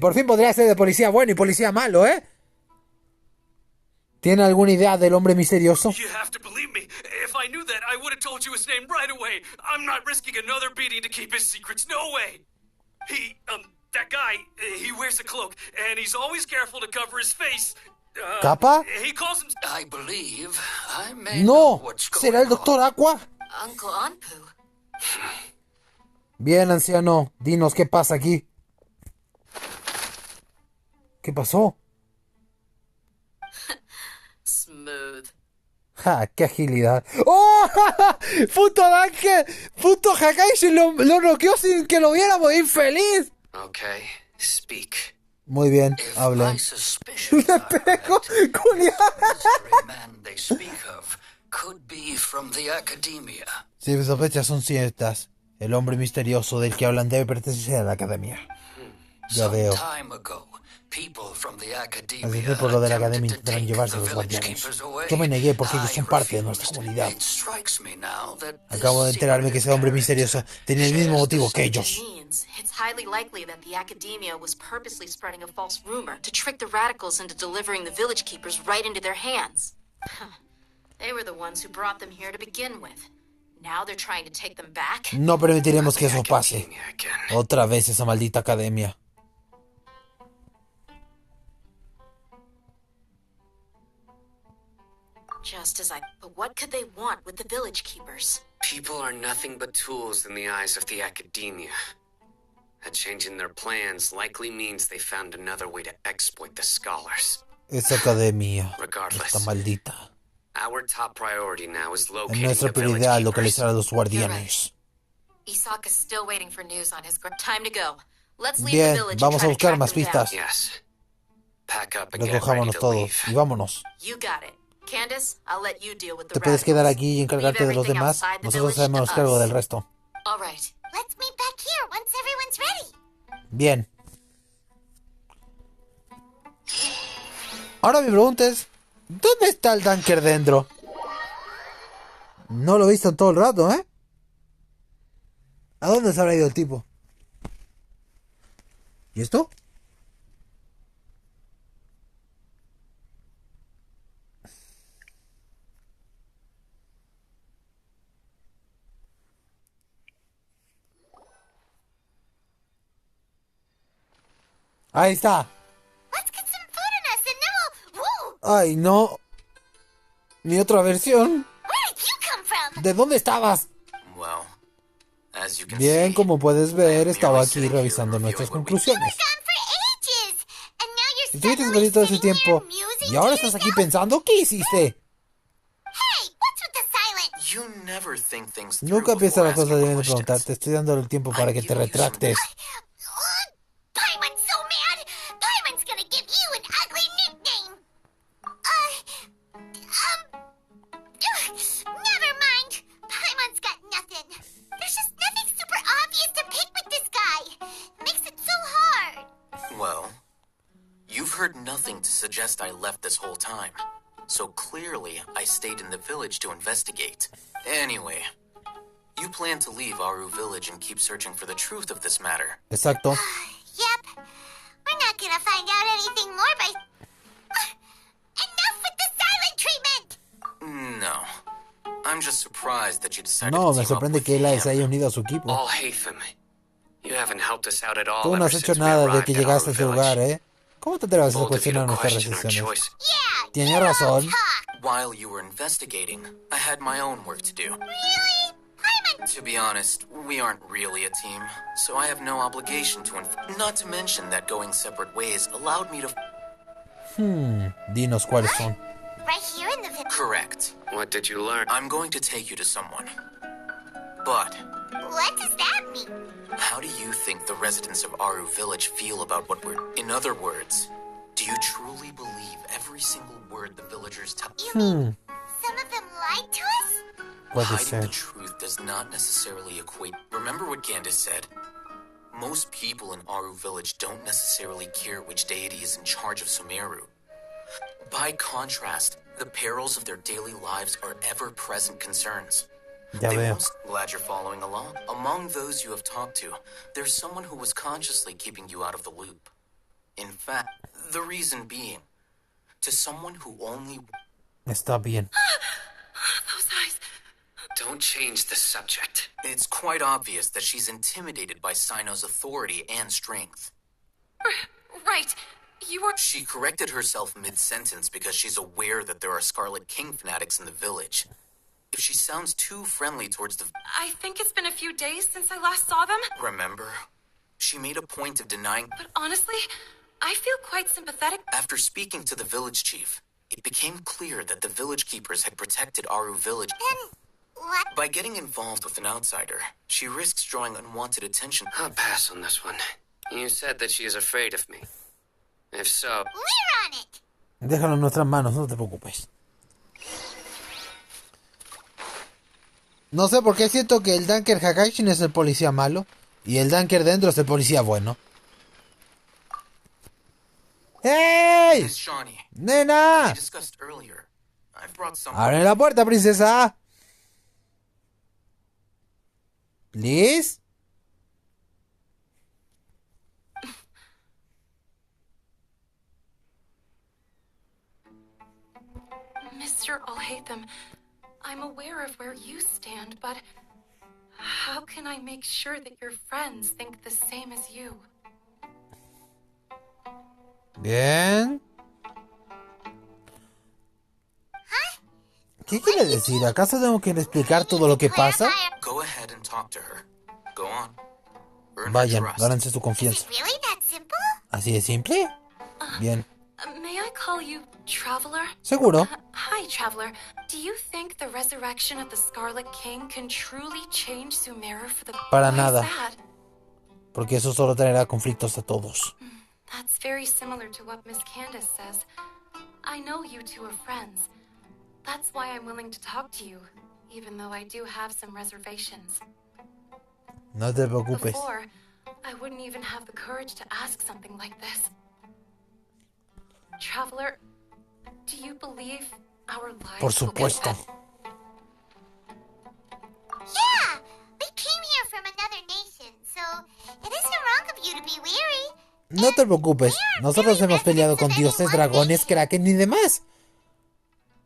Por fin podría ser de policía bueno y policía malo, ¿eh? ¿Tiene alguna idea del hombre misterioso? You have to believe me. If I knew that, I would have told you his name right away. I'm not risking another beating to keep his secrets. No way. That guy, he wears a cloak, and he's always careful to cover his face. ¿Capa? He calls him... I believe I may No, know what's ¿será el going Dr. Aqua? Uncle Anpu. Bien, anciano, dinos qué pasa aquí. ¿Qué pasó? Smooth. ¡Ja! ¡Qué agilidad! ¡Oh! ¡Puto Danke! ¡Puto Hakaishi lo noqueó sin que lo viéramos! ¡Infeliz! Okay, speak. Muy bien, hablen. ¡Un espejo! Si mis sospechas son ciertas, el hombre misterioso del que hablan debe pertenecer a la academia. Ya veo. Así que por lo de la academia intentaron llevarse a los guardianes. Yo me negué porque ellos son parte de nuestra comunidad. Acabo de enterarme que ese hombre misterioso tenía el mismo motivo que ellos. It's highly likely that the academia was purposely spreading a false rumor to trick the radicals into delivering the village keepers right into their hands. They were the ones who brought them here to begin with. Now they're trying to take them back. No permitiremos que eso pase. Otra vez esa maldita academia. Just as but what could they want with the village keepers? People are nothing but tools in the eyes of the academia. A change in their plans likely means they found another way to exploit the scholars. Esa academia Regardless, está maldita. Our top priority now is Es locating nuestra the village prioridad keepers. localizar a los guardianes. Isaka's still waiting for news on his time to go. Let's leave the Bien, village vamos a and try buscar to track más them down. pistas. Yes. Pack up and get ready Recojámonos to todos leave. y vámonos. You got it. Candace, I'll let you deal with the Te puedes quedar radicals. aquí y encargarte de los Leave demás. everything outside the Nosotros village hacemos to cargo us. del resto. All right. Let's meet back here once everyone's ready. Bien. Ahora mi pregunta es, ¿dónde está el Danker dentro? No lo he visto todo el rato, ¿eh? ¿A dónde se habrá ido el tipo? ¿Y esto? Ahí está. Let's get some food in us and then we'll... Woo! Ay, no. Mi otra versión. Where did you come from? ¿De dónde estabas? Well, as you can Bien, see, como puedes ver, I'm estaba merely aquí sitting here revisando reviewing nuestras what we conclusiones. Gone for ages. And now you're Estuviste suddenly feliz todo ese sitting tiempo here musing y ahora to estás aquí yourself? pensando, ¿qué hiciste? Hey, what's with the silence? You never think things through Nunca piensas before las cosas asking debiendo questions. preguntarte. Estoy dando el tiempo para que te retractes. Paimon's so mad. Paimon's gonna give you an ugly nickname. Never mind. Paimon's got nothing. There's just nothing super obvious to pick with this guy. Makes it so hard. Well, you've heard nothing to suggest I left this whole time. So clearly, I stayed in the village to investigate. Anyway, you plan to leave Aru village and keep searching for the truth of this matter. Exacto. Yep. We're not gonna find out anything more by... Enough with the silent treatment! No. I'm just surprised that you decided No, to me team up sorprende with que él se haya him. unido a su equipo. All Hatham, you haven't helped us out at all. Tú no ever has hecho since we nada de arrived que at llegaste a Aru este lugar, village. ¿eh? ¿Cómo te atreves a Bold of you cuestionar to nuestras question our decisiones? choice. Yeah, Tiene razón. While you were investigating, I had my own work to do. Really? Paimon... To be honest, we aren't really a team, so I have no obligation to not to mention that going separate ways allowed me to... Dinos cuáles son. Right here in the village. Correct. What did you learn? I'm going to take you to someone. But What does that mean? how do you think the residents of Aru village feel about what we're... In other words, do you truly believe every single word the villagers tell you? You mean some of them lied to us? Puede Hiding ser. the truth does not necessarily equate... Remember what Candace said? Most people in Aru village don't necessarily care which deity is in charge of Sumeru. By contrast, the perils of their daily lives are ever-present concerns. Ya They veo. won't- Glad you're following along. Among those you have talked to, there's someone who was consciously keeping you out of the loop. In fact, the reason being, to someone who only... Está bien. Those eyes. Don't change the subject. It's quite obvious that she's intimidated by Sino's authority and strength. Right. You were... She corrected herself mid-sentence because she's aware that there are Scarlet King fanatics in the village. If she sounds too friendly towards the... I think it's been a few days since I last saw them. Remember? She made a point of denying... But honestly, I feel quite sympathetic. After speaking to the village chief, it became clear that the village keepers had protected Aru village. Then what? By getting involved with an outsider, she risks drawing unwanted attention. I'll pass on this one. You said that she is afraid of me. If so... We're on it. Déjalo en nuestras manos, no te preocupes. No sé por qué siento que el Danker Hakaishin es el policía malo y el Danker dentro es el policía bueno. ¡Hey! Miss Shawnee, as ¡Nena! I discussed earlier, I've brought some... ¡Abre la puerta, princesa! ¿Liz? Mr. Alhaitham, I'm aware of where you stand, but how can I make sure that your friends think the same as you? Bien. ¿Qué quiere decir? ¿Acaso tengo que explicar todo lo que pasa? Go ahead and talk to her. Go on. Earn her Vayan, trust. gánense su Is confianza. it really that simple? ¿Así de simple? Bien. May I call you Traveler? ¿Seguro? Hi, Traveler. Do you think the resurrection of the Scarlet King can truly change Sumeru for the... Para Why is nada. that? Porque eso solo traerá conflictos a todos. That's very similar to what Miss Candace says. I know you two are friends. That's why I'm willing to talk to you, even though I do have some reservations. No te preocupes. Before, I wouldn't even have the courage to ask something like this. Traveler, do you believe our lives Por will be supuesto. better? Yeah, we came here from another nation, so it isn't wrong of you to be weary. No te preocupes. Nosotros hemos peleado con dioses, dragones, kraken y demás.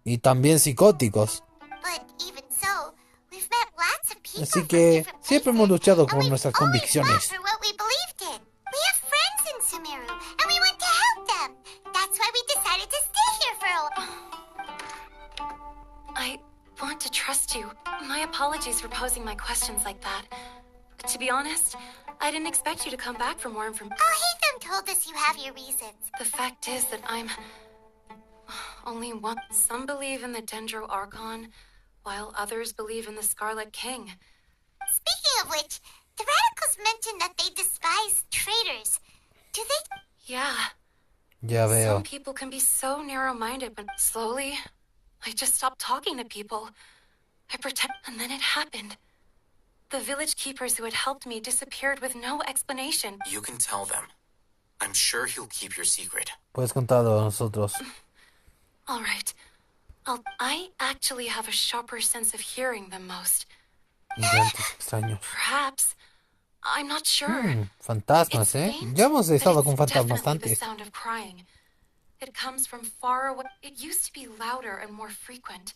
Y también psicóticos. But even so, we've met lots of people Así from que different siempre places, hemos luchado and por we've nuestras always convicciones. fought for what we believed in. We have friends in Sumeru, and we want to help them. That's why we decided to stay here for a while. I want to trust you. My apologies for posing my questions like that. To be honest, I didn't expect you to come back for more information. Alhaitham told us you have your reasons. The fact is that I'm only one. Some believe in the Dendro Archon, while others believe in the Scarlet King. Speaking of which, the radicals mentioned that they despise traitors. Do they? Yeah, Ya veo. some people can be so narrow-minded, but slowly, I just stopped talking to people. I pretend, and then it happened. The village keepers who had helped me disappeared with no explanation. You can tell them. I'm sure he'll keep your secret. Puedes contarlo a nosotros. All right. I actually have a sharper sense of hearing than most. Gigantes extraños. Perhaps. I'm not sure. Fantasmas, ¿eh? faint, Ya hemos but estado it's con fantasmas definitely the antes. sound of crying. It comes from far away. It used to be louder and more frequent.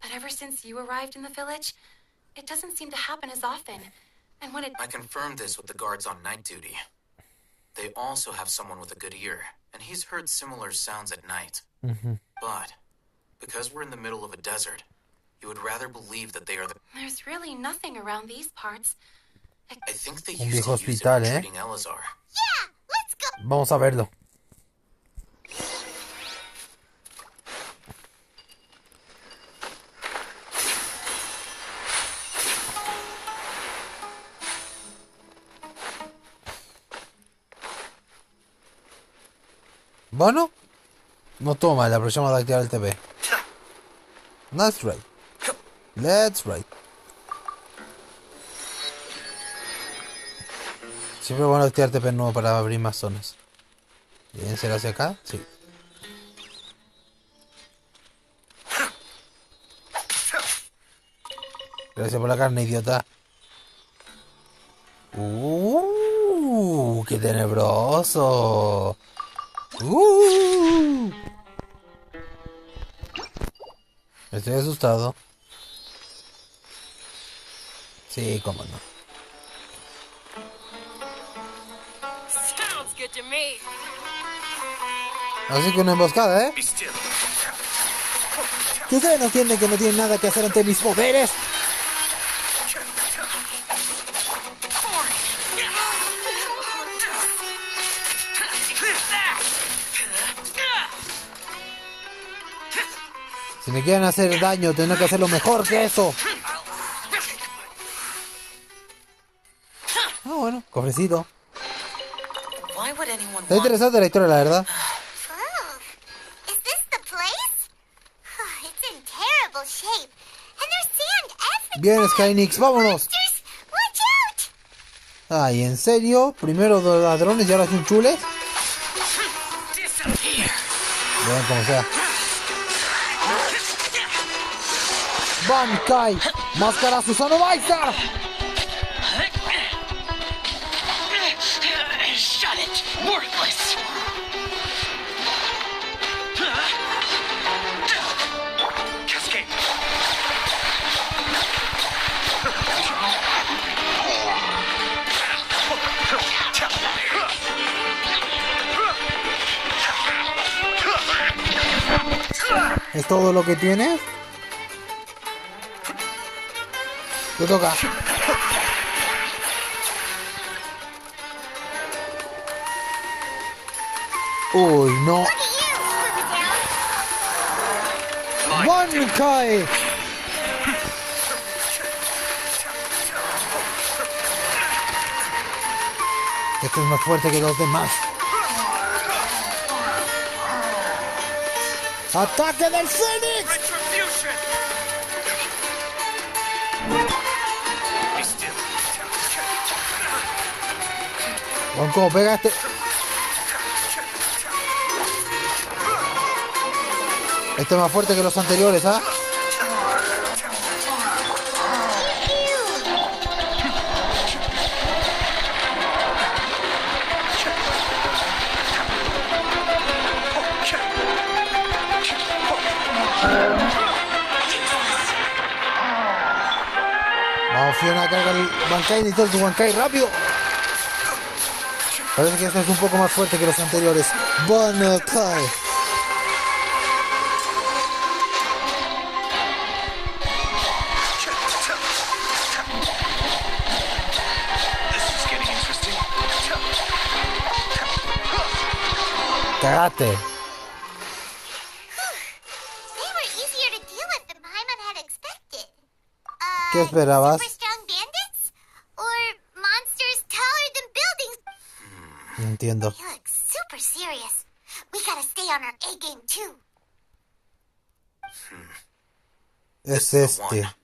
But ever since you arrived in the village, it doesn't seem to happen as often. And when it... I confirmed this with the guards on night duty. They also have someone with a good ear, and he's heard similar sounds at night. But, because we're in the middle of a desert, you would rather believe that they are the... There's really nothing around these parts. I think they Un used viejo to use it hospital, for ¿eh? treating Elazar. Yeah, let's go. Vamos a verlo. Bueno, no toma, le aprovechamos de activar el TP. That's right. Let's right. Siempre bueno activar TP nuevo para abrir más zonas. ¿Deben ser hacia acá? Sí. Gracias por la carne, idiota. ¡Qué tenebroso! Estoy asustado. Sí, cómo no. Sounds good to me. Así que una emboscada, ¿eh? Be still. ¿Que ustedes no entienden que no tienen nada que hacer ante mis poderes? Me quieren hacer daño, tengo que hacerlo mejor que eso. Ah, bueno, cofrecito. Está interesante la historia, la verdad. Bien, Skynix, vámonos. Ay, ¿en serio? Primero dos ladrones y ahora son chules. Vean como sea. Bankai, máscara Susano Baisar. Shut it, worthless. Cascade. ¿Es todo lo que tienes? Te toca. Uy, no. Bankai. Este es más fuerte que los demás. ¡Ataque del Fénix! ¿Cómo pega este? Este es más fuerte que los anteriores, ¿ah? Vamos, Fiona, carga el Bankai y todo tu Bankai rápido. Parece que este es un poco más fuerte que los anteriores. Bankai. Cagate. ¿Qué esperabas? No entiendo. Es este.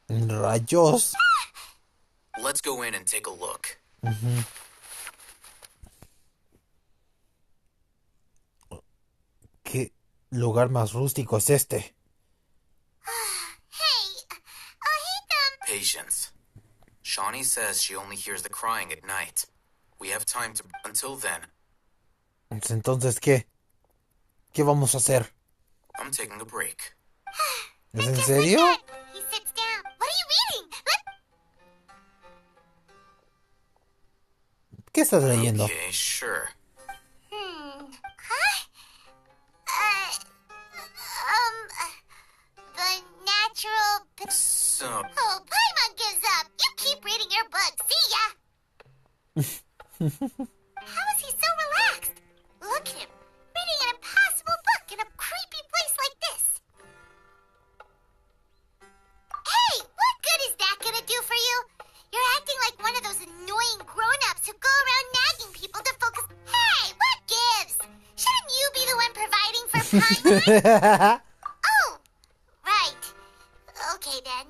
Rayos. Let's go in and take a look. ¿Qué lugar más rústico es este? Patience. Shawnee says she only hears the crying at night. We have time to... Until then. Entonces, ¿qué? ¿Qué vamos a hacer? I'm taking a break. ¿Es en serio? ¿Qué estás leyendo? Okay, sure. The natural... So... Oh, Paimon gives up. You keep reading your book. See ya! How is he so relaxed? Look at him, reading an impossible book in a creepy place like this. Hey, what good is that gonna do for you? You're acting like one of those annoying grown-ups who go around nagging people to focus... Hey, what gives? Shouldn't you be the one providing for Paimon? Oh, right. Okay, then.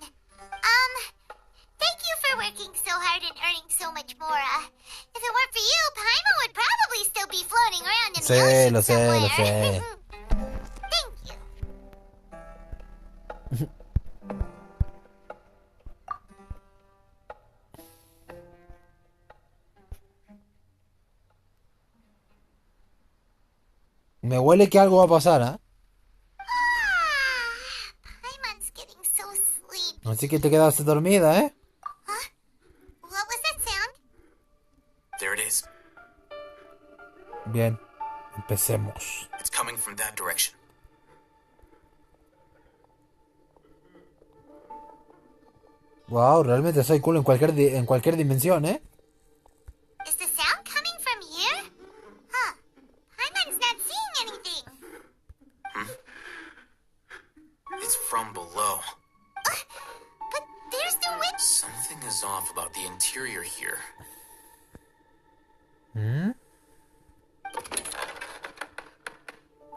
Thank you for working so hard and earning so much more. If it weren't for you, Paimon would probably still be floating around in the ocean Lo sé. Thank you. Me huele que algo va a pasar, ¿eh? Paimon's getting so sleepy. Así que te quedaste dormida, ¿eh? What was that sound? There it is. Bien, empecemos. It's coming from that direction. Wow, realmente soy cool en cualquier dimensión, ¿eh? Is the sound coming from here? Huh. Paimon's not seeing anything. It's from below. But there's the witch. Something is off about the interior here.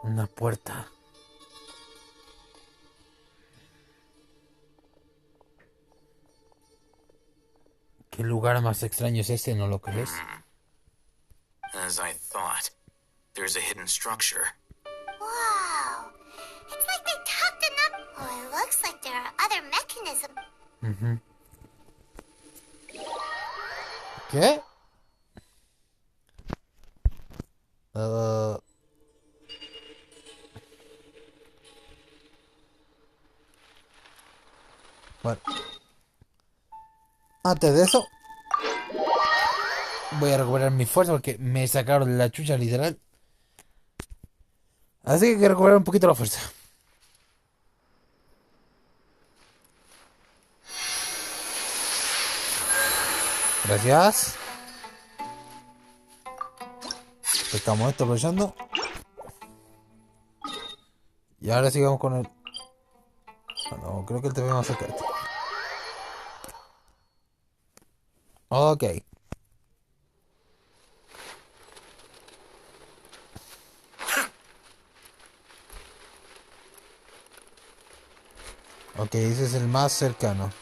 Una puerta. ¿Qué lugar más extraño es este? ¿No lo crees? As I thought, there's a hidden structure. Wow. It's like they tucked enough. Oh, it looks like there are other mechanisms. ¿Qué? Bueno. Antes de eso, voy a recuperar mi fuerza porque me sacaron la chucha literal. Así que hay que recuperar un poquito la fuerza. Gracias. Estamos esto aprovechando. Y ahora sigamos con el... Bueno, creo que el TV más cerca. Ok. Ok, ese es el más cercano.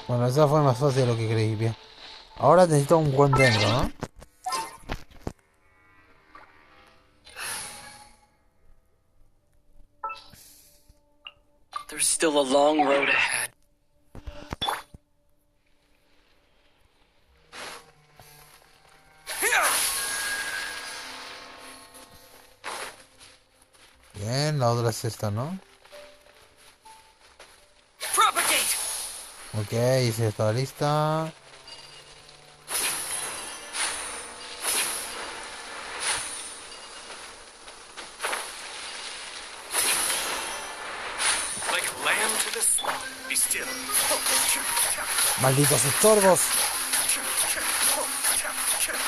Bueno, esa fue más fácil de lo que creí, bien. Ahora necesito un buen dentro, ¿no? There's still a long road ahead. Bien, la otra es esta, ¿no? Ok, hice esta lista. Malditos estorbos.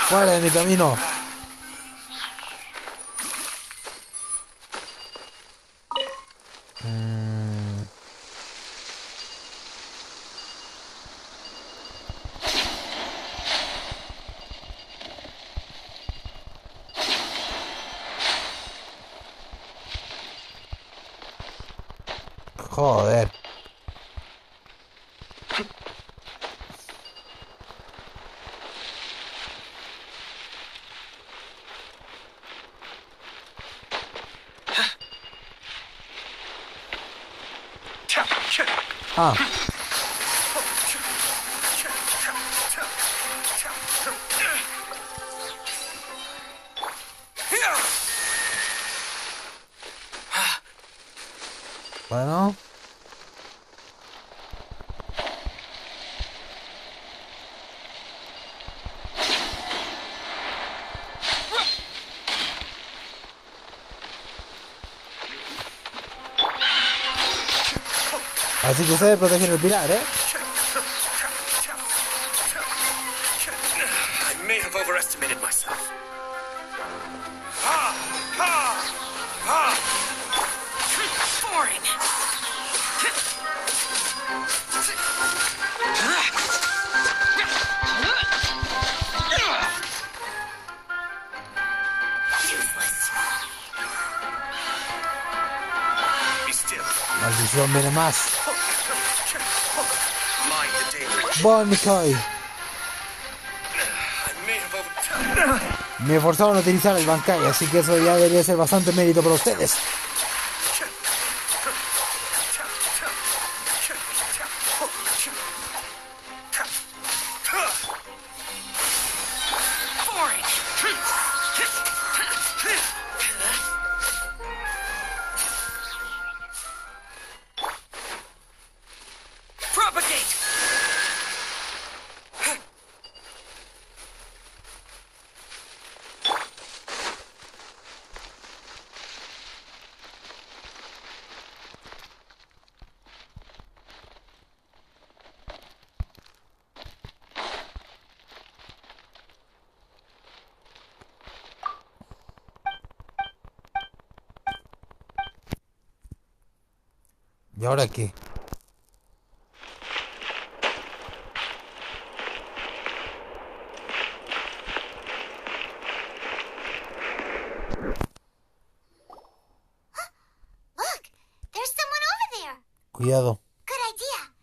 Fuera de mi camino. Joder. Ah. Bueno. Así que ustedes protegen el pilar, ¿eh? I may have overestimated myself. Boring. Useless. Be still. Maldición, viene más. Bon, Mikoi. Me forzaron a utilizar el Bankai, así que eso ya debería ser bastante mérito para ustedes. ¿Y ahora qué? Look, there's someone over there. Cuidado. Good idea.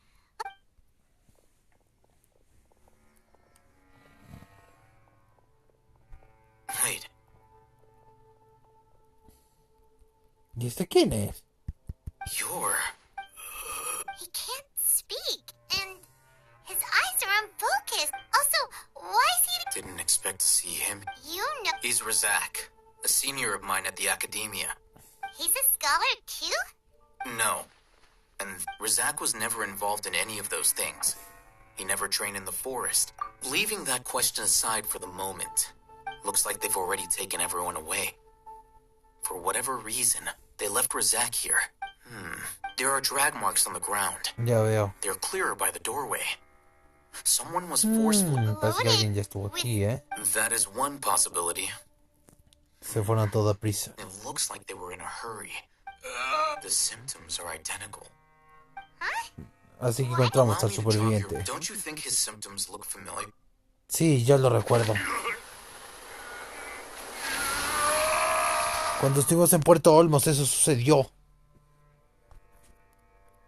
Wait, ¿Y este quién es? you're... He can't speak, and his eyes are unfocused. Also, why is he... Didn't expect to see him. You know... He's Razak, a senior of mine at the academia. He's a scholar, too? No. And Razak was never involved in any of those things. He never trained in the forest. Leaving that question aside for the moment, looks like they've already taken everyone away. For whatever reason, they left Razak here. There are drag marks on the ground. Ya veo. They're clearer by the doorway. Someone was forcefully... Parece que alguien ya estuvo aquí, ¿eh? That is one possibility. Se fueron a toda prisa. It looks like they were in a hurry. The symptoms are identical. Así que encontramos al superviviente. Don't you think his symptoms look familiar? Sí, yo lo recuerdo. Cuando estuvimos en Puerto Olmos, eso sucedió.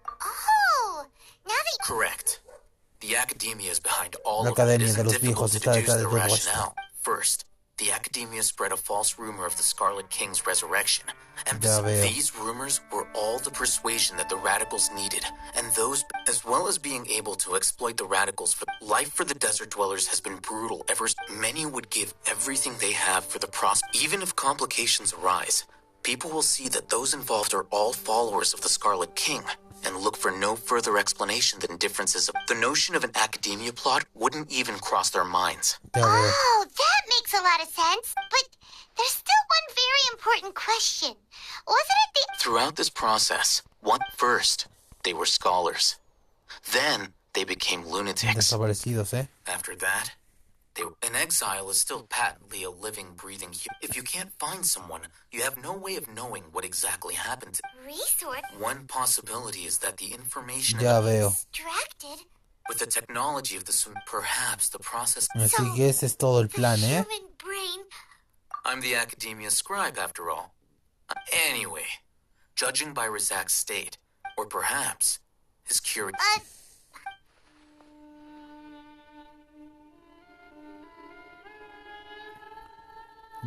Oh, now that... Correct. The academia is behind all La of it. It academia de isn't los difficult viejos to está deduce detrás de the todo esto. rationale. First, the academia spread a false rumor of the Scarlet King's resurrection. And these rumors were all the persuasion that the radicals needed, and those, as well as being able to exploit the radicals. Life for the desert dwellers has been brutal ever. Many would give everything they have for the even if complications arise. People will see that those involved are all followers of the Scarlet King, and look for no further explanation than differences of... The notion of an academia plot wouldn't even cross their minds. Oh, that makes a lot of sense. But there's still one very important question. Wasn't it the... Throughout this process, first, they were scholars. Then, they became lunatics. Desaparecidos, ¿eh? After that, an exile is still patently a living, breathing human. If you can't find someone, you have no way of knowing what exactly happened. Resource? One possibility is that the information... Ya veo. Distracted? With the technology of the perhaps the process... Así que ese es todo el plan, ¿eh? Human brain... I'm the academia scribe, after all. Anyway, judging by Razak's state, or perhaps his curiosity...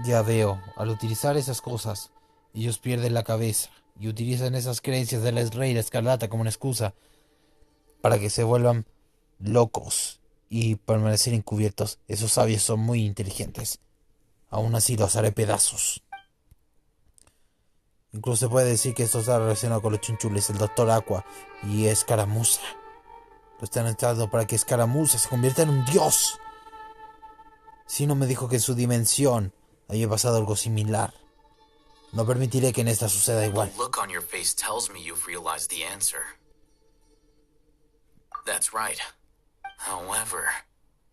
Ya veo, al utilizar esas cosas, ellos pierden la cabeza y utilizan esas creencias de la Reina Escarlata como una excusa para que se vuelvan locos y permanecer encubiertos. Esos sabios son muy inteligentes. Aún así los haré pedazos. Incluso se puede decir que esto está relacionado con los chunchules, el Doctor Aqua y Escaramuza. Lo están entrando para que Escaramuza se convierta en un dios. Si no me dijo que en su dimensión había pasado algo similar. No permitiré que en esta suceda igual. The look on your face tells me you've realized the answer. That's right. However,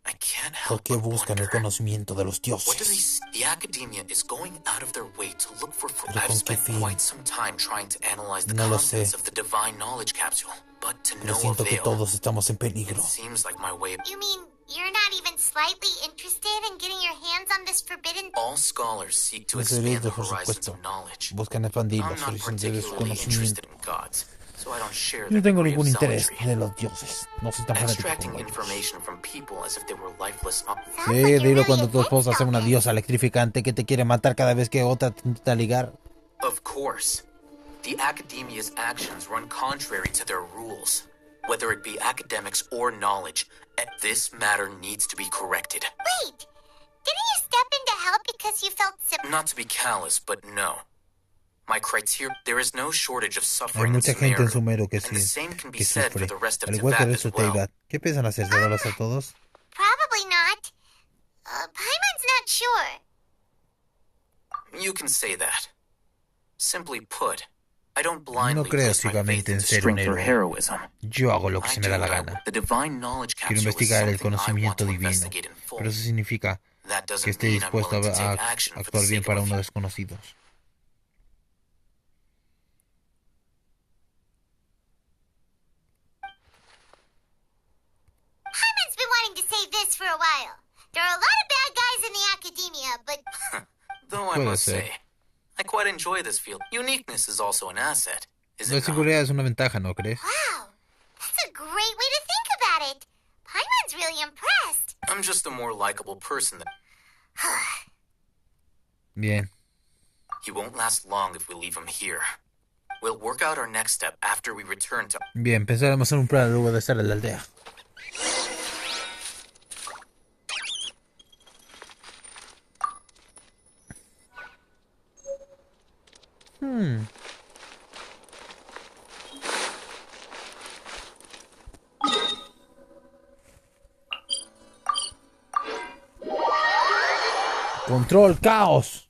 I can't ¿Por help qué but buscan el wonder, conocimiento de los what do they dioses? the academia is going out of their way to look for... ¿Pero I've con qué spent fin? quite some time trying to analyze the No lo sé. contents of the divine knowledge capsule, but to Pero no siento que avail. todos estamos en peligro. It seems like my way... You mean you're not even slightly interested in getting your hands on this forbidden... All scholars seek to Los expand the eruditos, por horizons supuesto, of knowledge. buscan expandir I'm los not horizontes de su particularly interested conocimiento. in gods, so I don't share No their tengo degree of ningún interés zealotry. de los dioses. No soy tan fanático Extracting como ellos. information from people as if they were lifeless. Sí, dilo cuando tu esposa sea una diosa electrificante que te quiere matar cada vez que otra te intenta ligar. Of course, the academia's actions run contrary to their rules. Whether it be academics or knowledge, this matter needs to be corrected. Wait! Didn't you step in to help because you felt... Not to be callous, but no. My criteria... There is no shortage of Hay suffering in mucha gente en Sumeru, Sumeru que, and the same can be que said for sufre, the rest of al igual que el Teyvat resto as de well. Teyvat. ¿Qué piensan hacer? ¿Darlos a todos? Probably not. Paimon's not sure. You can say that. Simply put, I don't No blindly creo place my faith ciegamente en into ser un strength or héroe. heroism. Yo hago lo que I se me da do la what I gana. The divine knowledge Quiero capsule is investigar el something I want conocimiento to divino, investigate in full. pero eso significa That que doesn't esté mean I'm dispuesto willing to a take action for the actuar bien sake para of a unos few. desconocidos. a while. There are a lot of bad guys in the academia, but... Though I must say, I quite enjoy this field. Uniqueness is also an asset, is La it not? seguridad es una ventaja, ¿no crees? Wow, that's a great way to think about it. Paimon's really impressed. I'm just a more likable person than... Bien. He won't last long if we leave him here. We'll work out our next step after we return to... Bien, pensaremos hacer un plan luego de estar en la aldea. Control caos.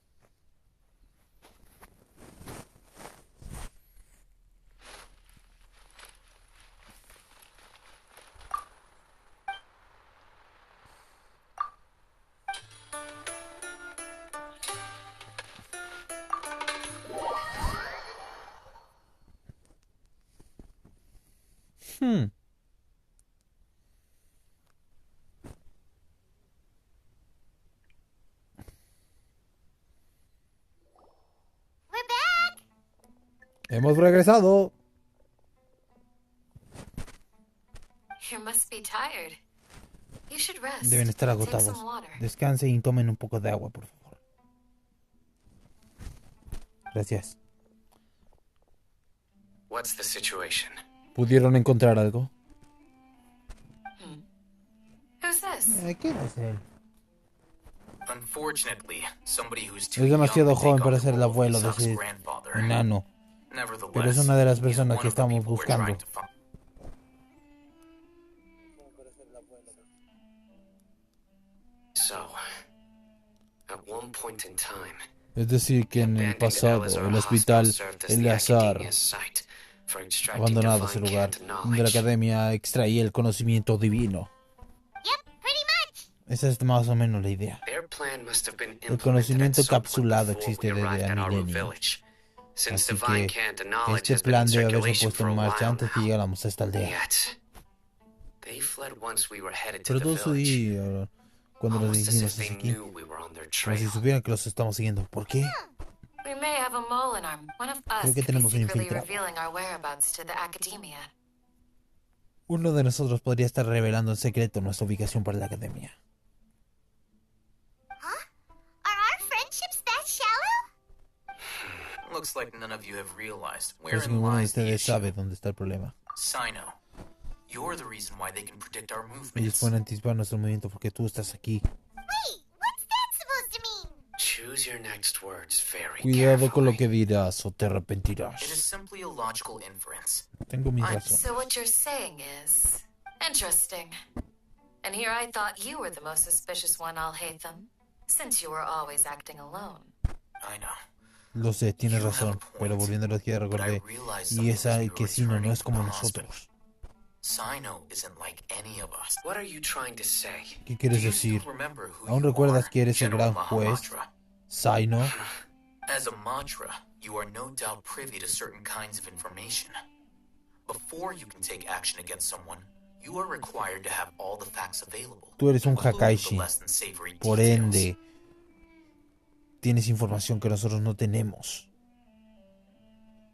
We're back. Hemos regresado. You must be tired. You should rest. Deben estar Take agotados. some water. Descansen y tomen un poco de agua, por favor. Gracias. What's the situation? ¿Pudieron encontrar algo? Who's this? ¿Quién es él? Unfortunately, somebody who's too Es demasiado young to joven take para on ser the el role of abuelo de Zuck's ese grandfather. enano. Nevertheless, Pero es una de las he's personas one que of the estamos people we're buscando. trying to find. So, at one point in time, Es decir, que en el abandoned pasado Eleazar el Hospital hospital served as the Eleazar academia's site for extracting abandonado ese divine lugar, cant donde la knowledge. academia extraía el conocimiento divino. Yep, pretty much. Esa es más o menos la idea. Their plan must have been El implemented conocimiento at some point capsulado before existe we desde arrived el at Aru milenio. Village. Since Así divine que cant knowledge este has been in plan debe haberse circulation puesto for en a marcha while antes que now. llegáramos a esta aldea. Yet, they fled once we were headed to Pero the todo village. eso cuando nos Almost as dirigimos if they hacia aquí, knew we were on their como si trail. supieran que los estamos siguiendo. ¿Por qué? We may have a mole in our... One of us Creo que could be tenemos un secretly infiltrado. revealing our whereabouts to the academia. Uno de nosotros podría estar revelando en secreto nuestra ubicación para la academia. Are our friendships that shallow? Looks like none of you have realized where Parece que in ninguno de lies the ustedes issue. sabe dónde está el problema. Sino, you're the reason why they can predict our Ellos movements. pueden anticipar nuestro movimiento porque tú estás aquí. Wait, what's that supposed to mean? Choose your next words very Cuidado con lo carefully. que dirás o te It is arrepentirás. simply a logical inference. Tengo mis razones. So what you're saying is... Interesting. And here I thought you were the most suspicious one, I'll hate them. Since you were always acting alone. I know. Lo sé, tienes razón, pero volviendo a lo que ya recordé, y esa que Sino no es como nosotros. Sino isn't like any of us. What are you trying to say? ¿Qué quieres Do you still decir? remember who ¿Aún you recuerdas are, que eres el General gran juez? Mahamatra? Sino? As a mantra, you are no doubt privy to certain kinds of information. Before you can take action against someone, you are required to have all the facts available. Tú eres un including the Hakaishi. less than savory Por details. ende, tienes información que nosotros no tenemos.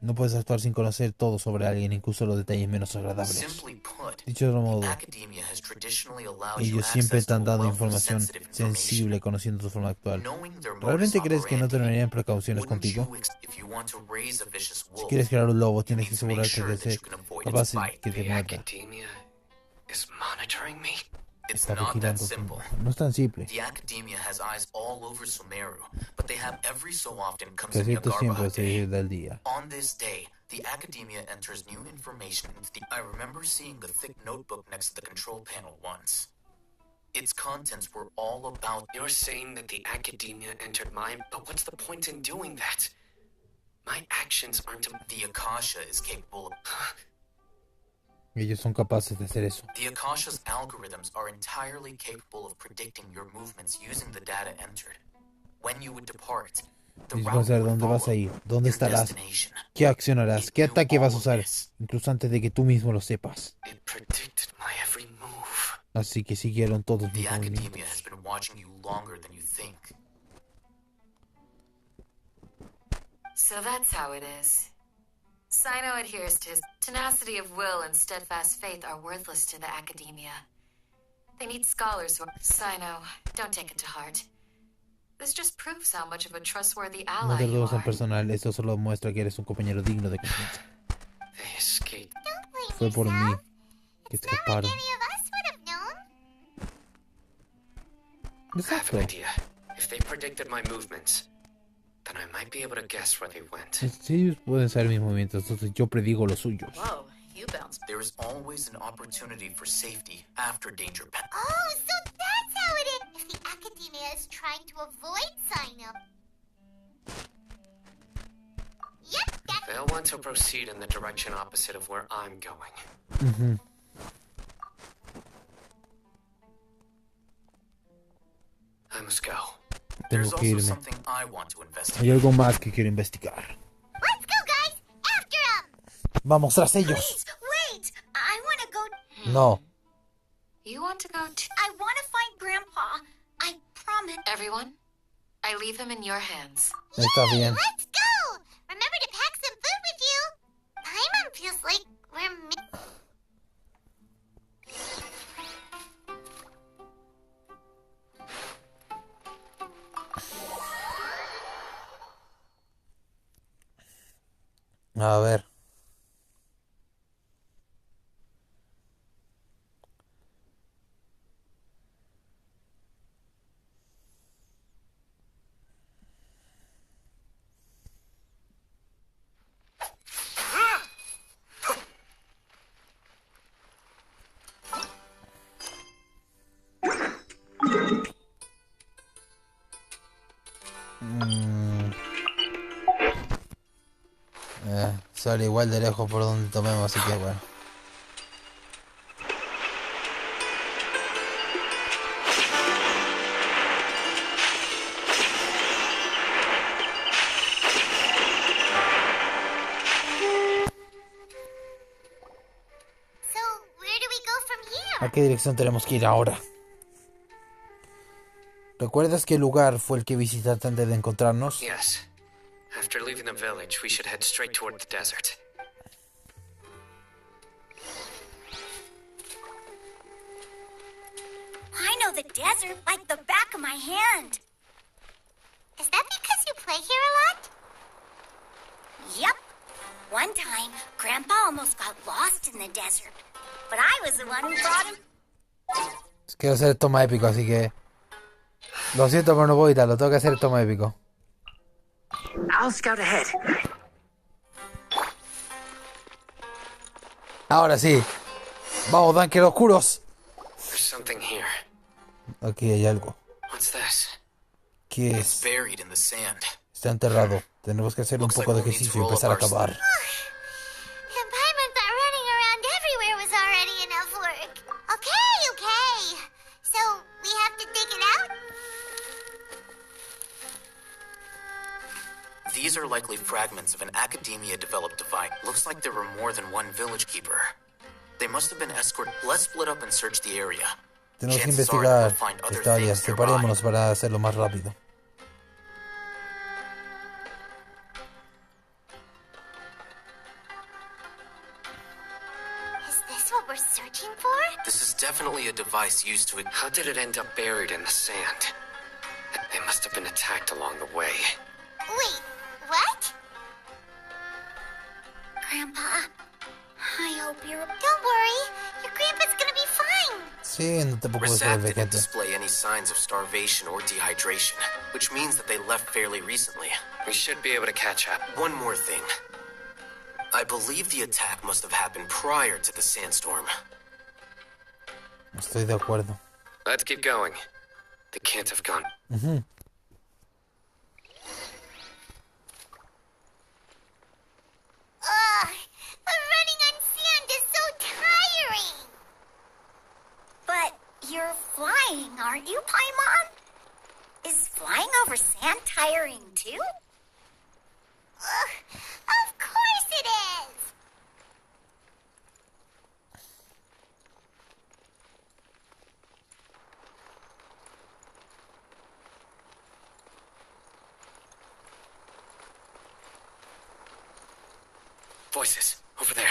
No puedes actuar sin conocer todo sobre alguien, incluso los detalles menos agradables. Simply put, Dicho de otro modo, academia has traditionally allowed you ellos siempre access te han to a dado wealth of información sensitive sensible conociendo tu forma actual. Knowing their modus ¿Realmente crees que no operandi, tomarían precauciones wouldn't contigo? you if you want to raise a vicious Si wolf, quieres crear un lobo, you tienes need que to make asegurarte sure de that ser you can avoid capaz its de bite. que te The muerda. academia is monitoring me? It's Está not that vigilando. simple. No es tan simple. The academia has eyes all over Sumeru, but they have every so often comes Que a in ciertos tiempos Yagarba Day. del día. On this day, the academia enters new information into the... I remember seeing the thick notebook next to the control panel once. Its contents were all about... You're saying that the academia entered mine, but what's the point in doing that? My actions aren't... The Akasha is capable of... Ellos son capaces de hacer eso. The Akasha's algorithms are entirely capable of predicting your movements using the data entered. When you would depart, the Ellos van a route saber would dónde vas a follow ir, dónde your estarás, destination. qué accionarás, qué ataque vas a usar, It incluso antes de que tú mismo lo sepas. It predicted my every move. Así que siguieron todos The mis academia movimientos. has been watching you longer than you think. So that's how it is. Sino adheres to his tenacity of will and steadfast faith are worthless to the academia. They need scholars who... Sino, don't take it to heart. This just proves how much of a trustworthy No ally te you lo tomes en are. personal, esto solo muestra que eres un compañero digno de confianza. They escaped. Don't blame Fue por mí yourself. que It's not like escaparon. any of us would have known. I have Exacto. an idea. If they predicted my movements, then I might be able to guess where they went. Si ellos pueden saber mis movimientos, entonces yo predigo los suyos. Whoa, you bounced. There is always an opportunity for safety after danger pass. Oh, so that's how it is. If the academia is trying to avoid sign-up. Yep, that's... They'll want to proceed in the direction opposite of where I'm going. Ujú. I must go. There's Tengo que also irme. something I want to Hay investigate. algo más que quiero investigar. Let's go, guys! After him! Vamos tras ellos. Please, wait! I want to go... No. You want to go too? I want to find Grandpa. I promise. Everyone, I leave him in your hands. Está bien. Let's go! Remember to pack some food with you. Paimon feels like we're... A ver. Sale igual de lejos por donde tomemos, así que bueno. So, where do we go from here? ¿A qué dirección tenemos que ir ahora? ¿Recuerdas qué lugar fue el que visitaste antes de encontrarnos? Yes. After leaving the village, we should head straight toward the desert. I know the desert like the back of my hand. Is that because you play here a lot? Yep. One time, Grandpa almost got lost in the desert. But I was the one who brought him. Quiero hacer esto más épico, así que... Lo siento, pero no puedo evitarlo. Tengo que hacer esto más épico. I'll scout ahead. Ahora sí. Vamos, Danker oscuros. There's something here. Aquí hay algo. What's this? ¿Qué It's es? buried in the sand. Está enterrado. Tenemos que hacer un poco de ejercicio y empezar a acabar. And Paimon thought running around everywhere was already enough work. Okay. So, we have to dig it out? These are likely fragments of an academia-developed device. Looks like there were more than one village keeper. They must have been escorted. Let's split up and search the area. Tenemos que Chances are we'll investigar find other esta área. things nearby. Separémonos para hacerlo más rápido. Is this what we're searching for? This is definitely a device used to... How did it end up buried in the sand? They must have been attacked along the way. Wait, what? Grandpa, I hope you're... Don't worry. Your grandpa's gonna be fine. Sí, no te preocupes por el Resac didn't vejete. display any signs of starvation or dehydration, which means that they left fairly recently. We should be able to catch up. One more thing. I believe the attack must have happened prior to the sandstorm. Estoy de acuerdo. Let's keep going. They can't have gone. Ujú. Ugh, but running on sand is so tiring. But you're flying, aren't you, Paimon? Is flying over sand tiring too? Ugh, of course it is. Voices over there.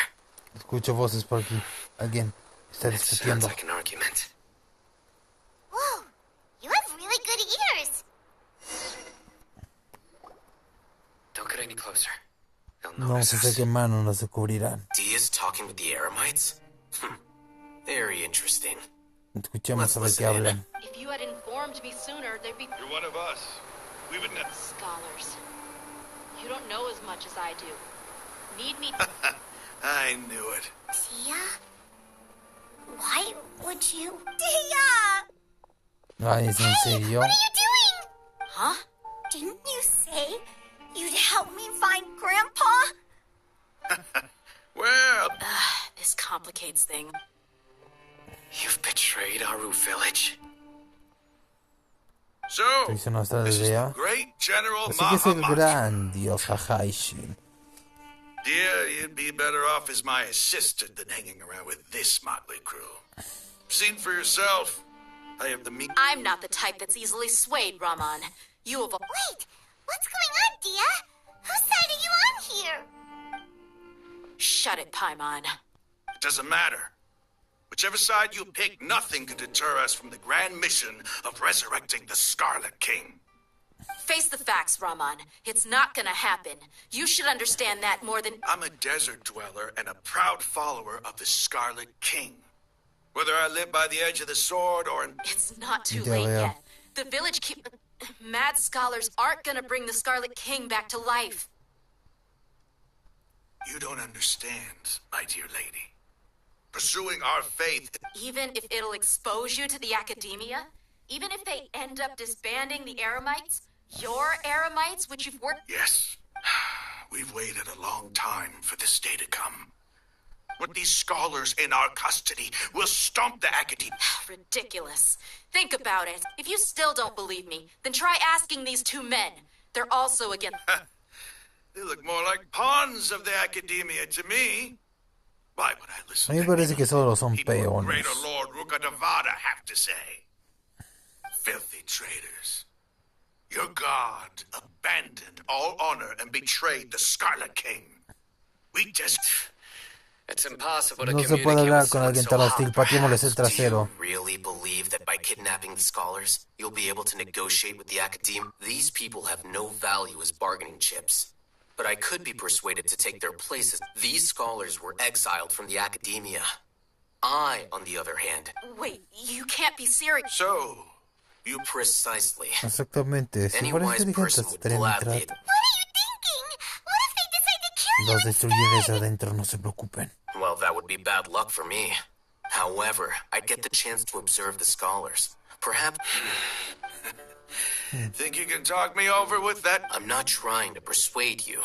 Escucho voces por aquí. Alguien está It sounds discutiendo. like an argument. Whoa, you have really good ears. Don't get any closer. They'll No notice se us. acerquen manos, nos descubrirán. Dia's talking with the Eremites? Very interesting. Escuchemos a ver qué hablan. If you had informed me sooner, there'd be You're one of us. We would never. scholars. You don't know as much as I do. Need me? I knew it. Tia? Why would you? Tia! Ay, ¿es en serio? What are you doing? Huh? Didn't you say you'd help me find Grandpa? Well, This complicates things. You've betrayed Aru Village. so, Hizo nuestra this is idea. the great General Así que es el Mahamat. gran dios Hahaishin. Dear, you'd be better off as my assistant than hanging around with this motley crew. Seen for yourself. I have the meat. I'm not the type that's easily swayed, Raman. You have Wait, what's going on, Dia? Whose side are you on here? Shut it, Paimon. It doesn't matter. Whichever side you pick, nothing can deter us from the grand mission of resurrecting the Scarlet King. Face the facts, Raman. It's not gonna happen. You should understand that more than... I'm a desert dweller and a proud follower of the Scarlet King. Whether I live by the edge of the sword or in... It's not too Ya late veo. yet. The village keep... Mad scholars aren't gonna bring the Scarlet King back to life. You don't understand, my dear lady. Pursuing our faith... Even if it'll expose you to the academia? Even if they end up disbanding the Eremites? Your Eremites, which you've worked... Yes. We've waited a long time for this day to come. With these scholars in our custody, we'll stomp the academia. Ridiculous. Think about it. If you still don't believe me, then try asking these two men. They're also against... They look more like pawns of the academia to me. Why would I A listen mí me to parece que solo son people peones. Greater Lord Rukadavada have to say? Filthy traitors. Your god abandoned all honor and betrayed the Scarlet King. We just... It's impossible to No se puede communicate hablar with con someone alguien so tan hot. hostil. Pateémosles el Do you trasero. really believe that by kidnapping the scholars, you'll be able to negotiate with the academe? These people have no value as bargaining chips. But I could be persuaded to take their places. These scholars were exiled from the academia. I, on the other hand... Wait, you can't be serious. So, you precisely. Exactamente. Si Any fueran wise inteligentes, person would estarían gladly... detrás. What are you thinking? What if they decide to kill you Los destruiré desde instead? adentro, no se preocupen. Well, that would be bad luck for me. However, I'd get the chance to observe the scholars. Perhaps... think you can talk me over with that? I'm not trying to persuade you.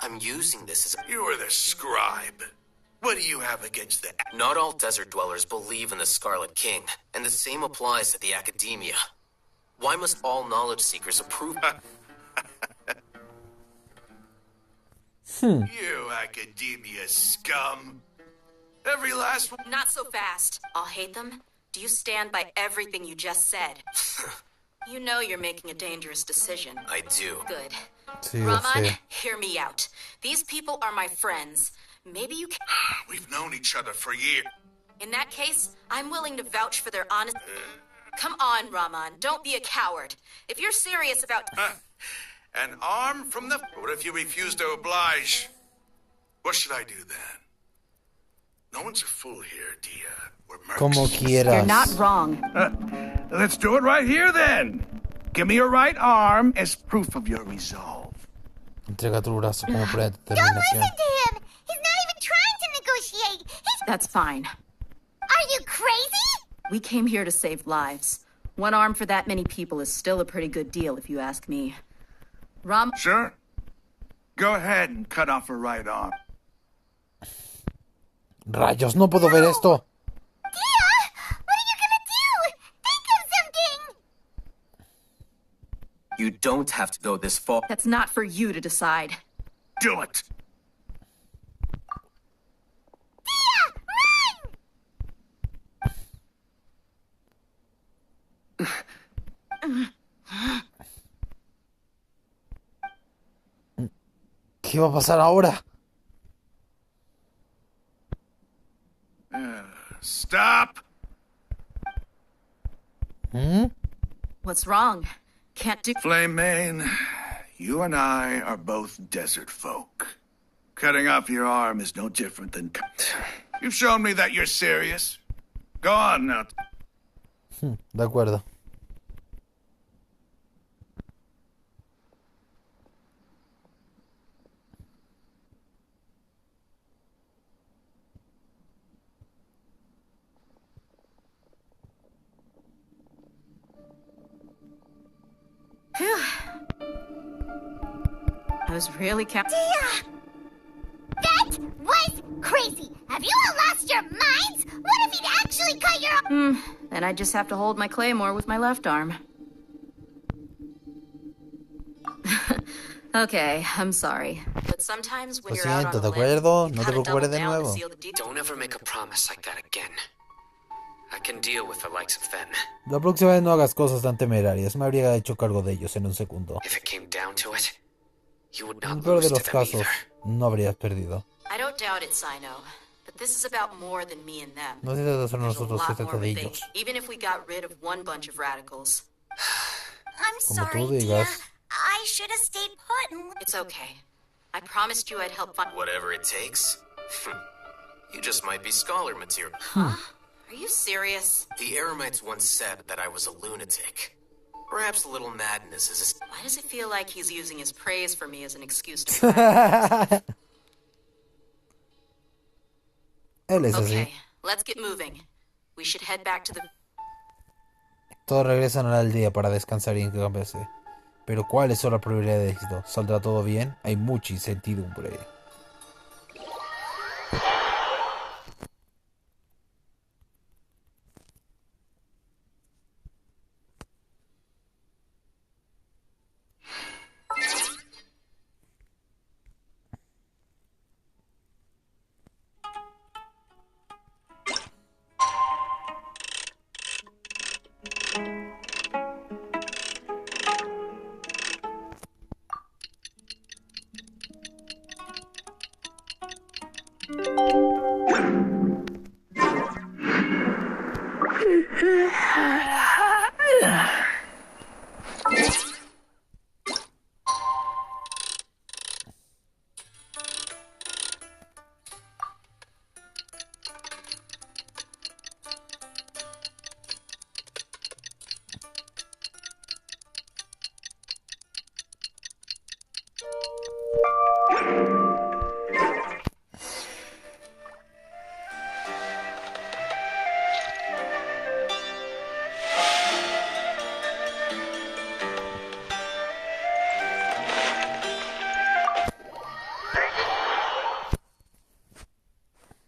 I'm using this as a... You were the scribe. What do you have against that? Not all desert dwellers believe in the Scarlet King, and the same applies to the academia. Why must all knowledge seekers approve? You academia scum. Every last one. Not so fast. I'll hate them. Do you stand by everything you just said? You know you're making a dangerous decision. I do. Good. Sí, yo Raman, sé. hear me out. These people are my friends. Maybe you can... We've known each other for years. In that case, I'm willing to vouch for their honest... Come on, Raman. Don't be a coward. If you're serious about... An arm from the... What if you refuse to oblige? What should I do then? No one's a fool here, Dia. We're mercs. Como quieras. You're not wrong. Let's do it right here then. Give me your right arm as proof of your resolve. Entrega tu brazo como prueba de Don't determinación. listen to him. He's not even trying to negotiate. That's fine. Are you crazy? We came here to save lives. One arm for that many people is still a pretty good deal, if you ask me. Sure. Go ahead and cut off her right arm. Rayos, no puedo ver esto. Dia, what are you gonna do? Think of something. You don't have to go this far. That's not for you to decide. Do it. ¿Qué va a pasar ahora? Stop! What's wrong? Can't do... Flame Mane, you and I are both desert folk. Cutting off your arm is no different than... You've shown me that you're serious. Go on now. De acuerdo. Phew. I was really Dia! That was crazy! Have you all lost your minds? What if he'd actually cut your... Then I just have to hold my claymore with my left arm. Okay, I'm sorry. But sometimes when Lo you're out on siento, a ¿de limb, acuerdo? you No te gotta double preocupes de down to nuevo. seal the deal. Don't ever make a promise like that again. I can deal with the likes of them. La próxima vez no hagas cosas tan temerarias. Me habría hecho cargo de ellos en un segundo. If it came down to it, you would En el not peor de lose to los them casos, either. no habrías perdido. I don't doubt it, Sino. But this is about more than me and them. No se trata solo de There's a nosotros, se lot trata more de to think, ellos. even if we got rid of one bunch of radicals. I'm Como sorry, tú Dia. digas. I should have stayed put and... It's okay. I promised you I'd help find... Whatever it takes. You just might be scholar material. Huh? Are you serious? The Eremites once said that I was a lunatic. Perhaps a little madness is a... Why does it feel like he's using his praise for me as an excuse to practice? Él es así. Okay, let's get moving. We should head back to the... Todos regresan a la aldea para descansar y cambiarse. Pero ¿cuáles son las probabilidades de éxito? ¿Saldrá todo bien? Hay mucha incertidumbre.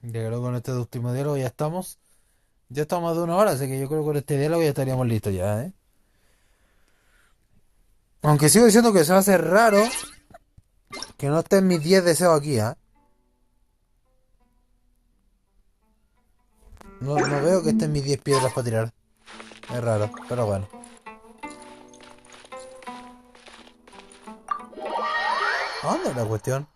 Ya creo que con este último diálogo ya estamos. Ya estamos más de una hora, así que yo creo que con este diálogo ya estaríamos listos ya, ¿eh? Aunque sigo diciendo que se va a hacer raro que no estén mis 10 deseos aquí, ¿eh? No veo que estén mis 10 piedras para tirar. Es raro, pero bueno. ¿Dónde es la cuestión?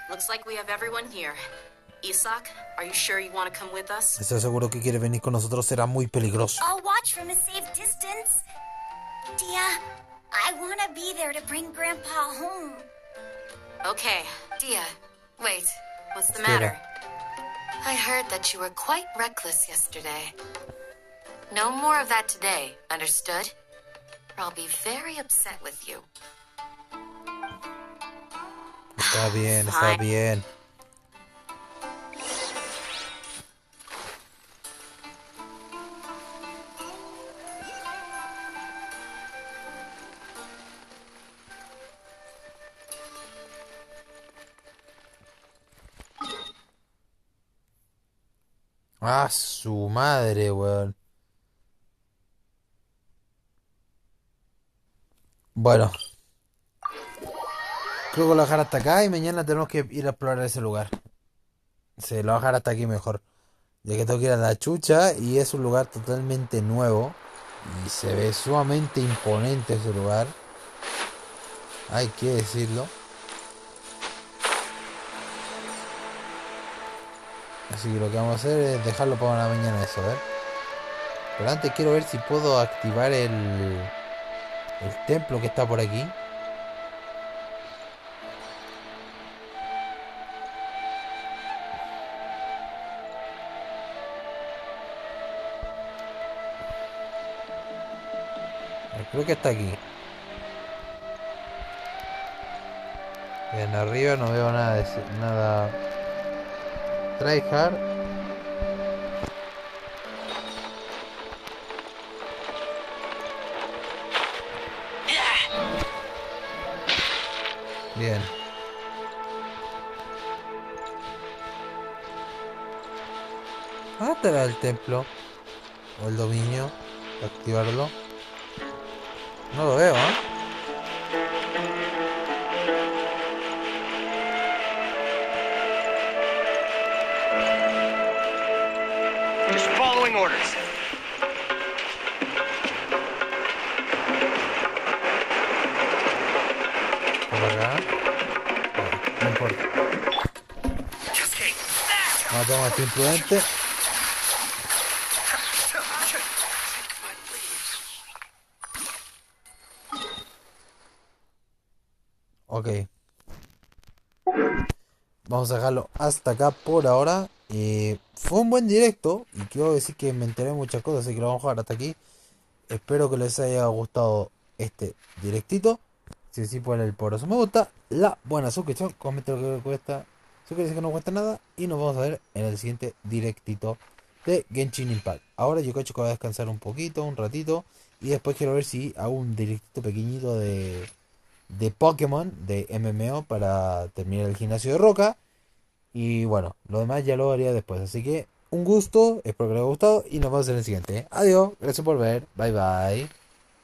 Looks like we have everyone here. Isak, are you sure you want to come with us? ¿Estás seguro que quiere venir con nosotros? Será muy peligroso. I'll watch from a safe distance. Dia, I want to be there to bring Grandpa home. Okay, Dia, wait. What's the matter? I heard that you were quite reckless yesterday. No more of that today, understood? Or I'll be very upset with you. Está bien, está bien. Ah, su madre, weón. Bueno, creo que lo voy a dejar hasta acá y mañana tenemos que ir a explorar ese lugar. Se lo voy a dejar hasta aquí mejor. Ya que tengo que ir a la chucha y es un lugar totalmente nuevo. Y se ve sumamente imponente ese lugar. Hay que decirlo. Así que lo que vamos a hacer es dejarlo para la mañana eso, ¿ver? Pero antes quiero ver si puedo activar el templo que está por aquí. Creo que está aquí. Bien, arriba no veo nada de nada. Tryhard. Bien. ¿Dónde estará el templo? O el dominio. Para activarlo. No lo veo, ¿eh? Just following orders. Por acá. No importa. Matamos a este imprudente. Ok. Vamos a dejarlo hasta acá por ahora. Fue un buen directo. Y quiero decir que me enteré de muchas cosas. Así que lo vamos a dejar hasta aquí. Espero que les haya gustado este directito. Si sí, ponle el poderoso me gusta. La buena suscripción. Comenta lo que cuesta. Suscríbete que no cuesta nada. Y nos vamos a ver en el siguiente directito de Genshin Impact. Ahora yo cacho que voy a descansar un poquito, un ratito. Y después quiero ver si hago un directito pequeñito de Pokémon, de MMO, para terminar el gimnasio de Roca. Y bueno, lo demás ya lo haría después. Así que un gusto, espero que les haya gustado y nos vemos en el siguiente. Adiós, gracias por ver, bye bye.